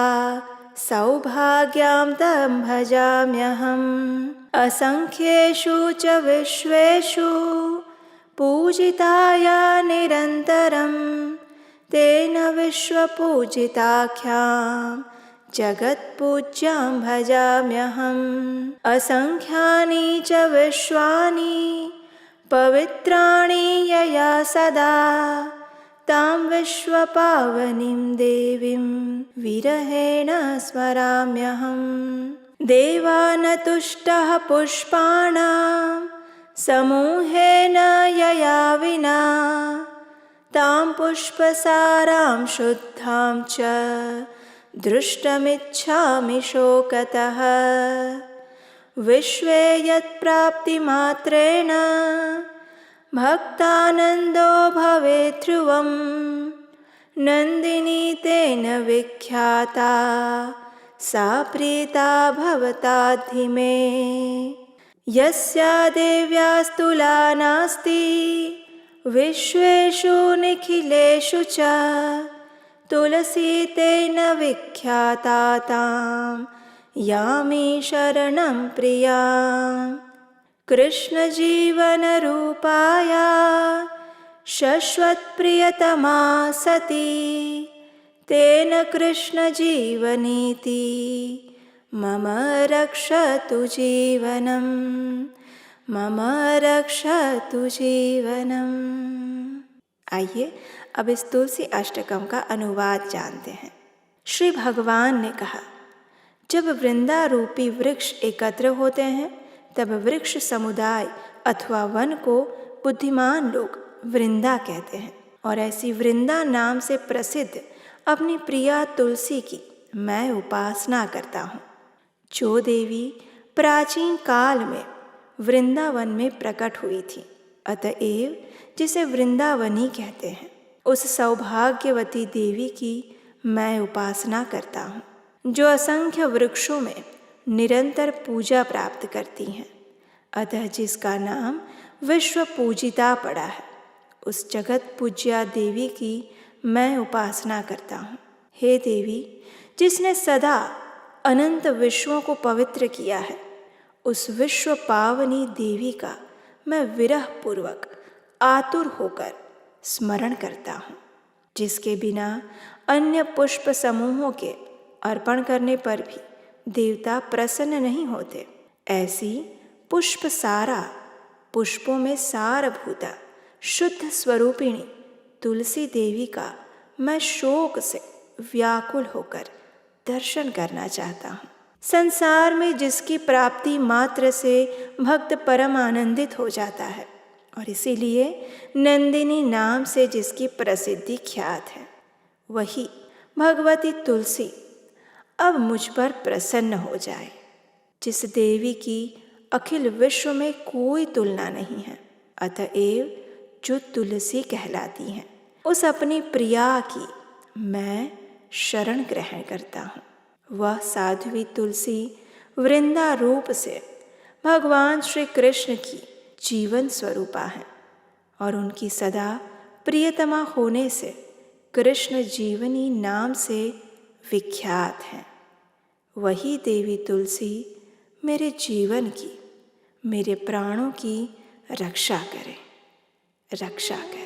सौभाग्यां तं भजाम्यहम्। असंख्येषु च विश्वेषु पूजिताया निरन्तरं तेन विश्वपूजिताख्यां जगत्पूज्यां भजाम्यहम्। असंख्यानि च विश्वानि पवित्राणि यया सदा तां विश्वपावनीं देवीं विरहेण स्मराम्यहम्। देवानतुष्टः पुष्पाणां समूहेन यया विना तां पुष्पसारां शुद्धां च दृष्टुमिच्छामि शोकतः। विश्वे यत्प्राप्तिमात्रेण भक्तानन्दो भवेत् ध्रुवं नन्दिनी तेन विख्याता सा प्रीता भवताद्धि मे। यस्या देव्यास्तुला नास्ति विश्वेषु निखिलेषु च तुलसी तेन विख्याता तां यामि शरणं प्रियाम्। कृष्ण जीवन रूपाया शश्वत्प्रियतमा सती तेन कृष्ण जीवनीति मम रक्षतु जीवनम् मम रक्षतु जीवनम्। आइए अब इस तुलसी अष्टकम का अनुवाद जानते हैं। श्री भगवान ने कहा, जब वृंदा रूपी वृक्ष एकत्र होते हैं तब वृक्ष समुदाय अथवा वन को बुद्धिमान लोग वृंदा कहते हैं। और ऐसी वृंदा नाम से प्रसिद्ध अपनी प्रिया तुलसी की मैं उपासना करता हूँ, जो देवी प्राचीन काल में वृंदावन में प्रकट हुई थी। अतएव जिसे वृंदावनी कहते हैं, उस सौभाग्यवती देवी की मैं उपासना करता हूँ, जो असंख्य वृक्षों में निरंतर पूजा प्राप्त करती हैं। अतः जिसका नाम विश्व पूजिता पड़ा है, उस जगत पूज्या देवी की मैं उपासना करता हूँ। हे देवी, जिसने सदा अनंत विश्वों को पवित्र किया है, उस विश्व पावनी देवी का मैं विरह पूर्वक आतुर होकर स्मरण करता हूँ, जिसके बिना अन्य पुष्प समूहों के अर्पण करने पर भी देवता प्रसन्न नहीं होते। ऐसी पुष्प सारा, पुष्पों में सारभूता शुद्ध स्वरूपिणी तुलसी देवी का मैं शोक से व्याकुल होकर दर्शन करना चाहता हूँ। संसार में जिसकी प्राप्ति मात्र से भक्त परम आनंदित हो जाता है, और इसीलिए नंदिनी नाम से जिसकी प्रसिद्धि ख्यात है, वही भगवती तुलसी अब मुझ पर प्रसन्न हो जाए, जिस देवी की अखिल विश्व में कोई तुलना नहीं है। अतएव जो तुलसी कहलाती हैं, उस अपनी प्रिया की मैं शरण ग्रहण करता हूँ। वह साध्वी तुलसी वृंदा रूप से भगवान श्री कृष्ण की जीवन स्वरूपा है, और उनकी सदा प्रियतमा होने से कृष्ण जीवनी नाम से विख्यात हैं। वही देवी तुलसी मेरे जीवन की, मेरे प्राणों की रक्षा करे, रक्षा करे।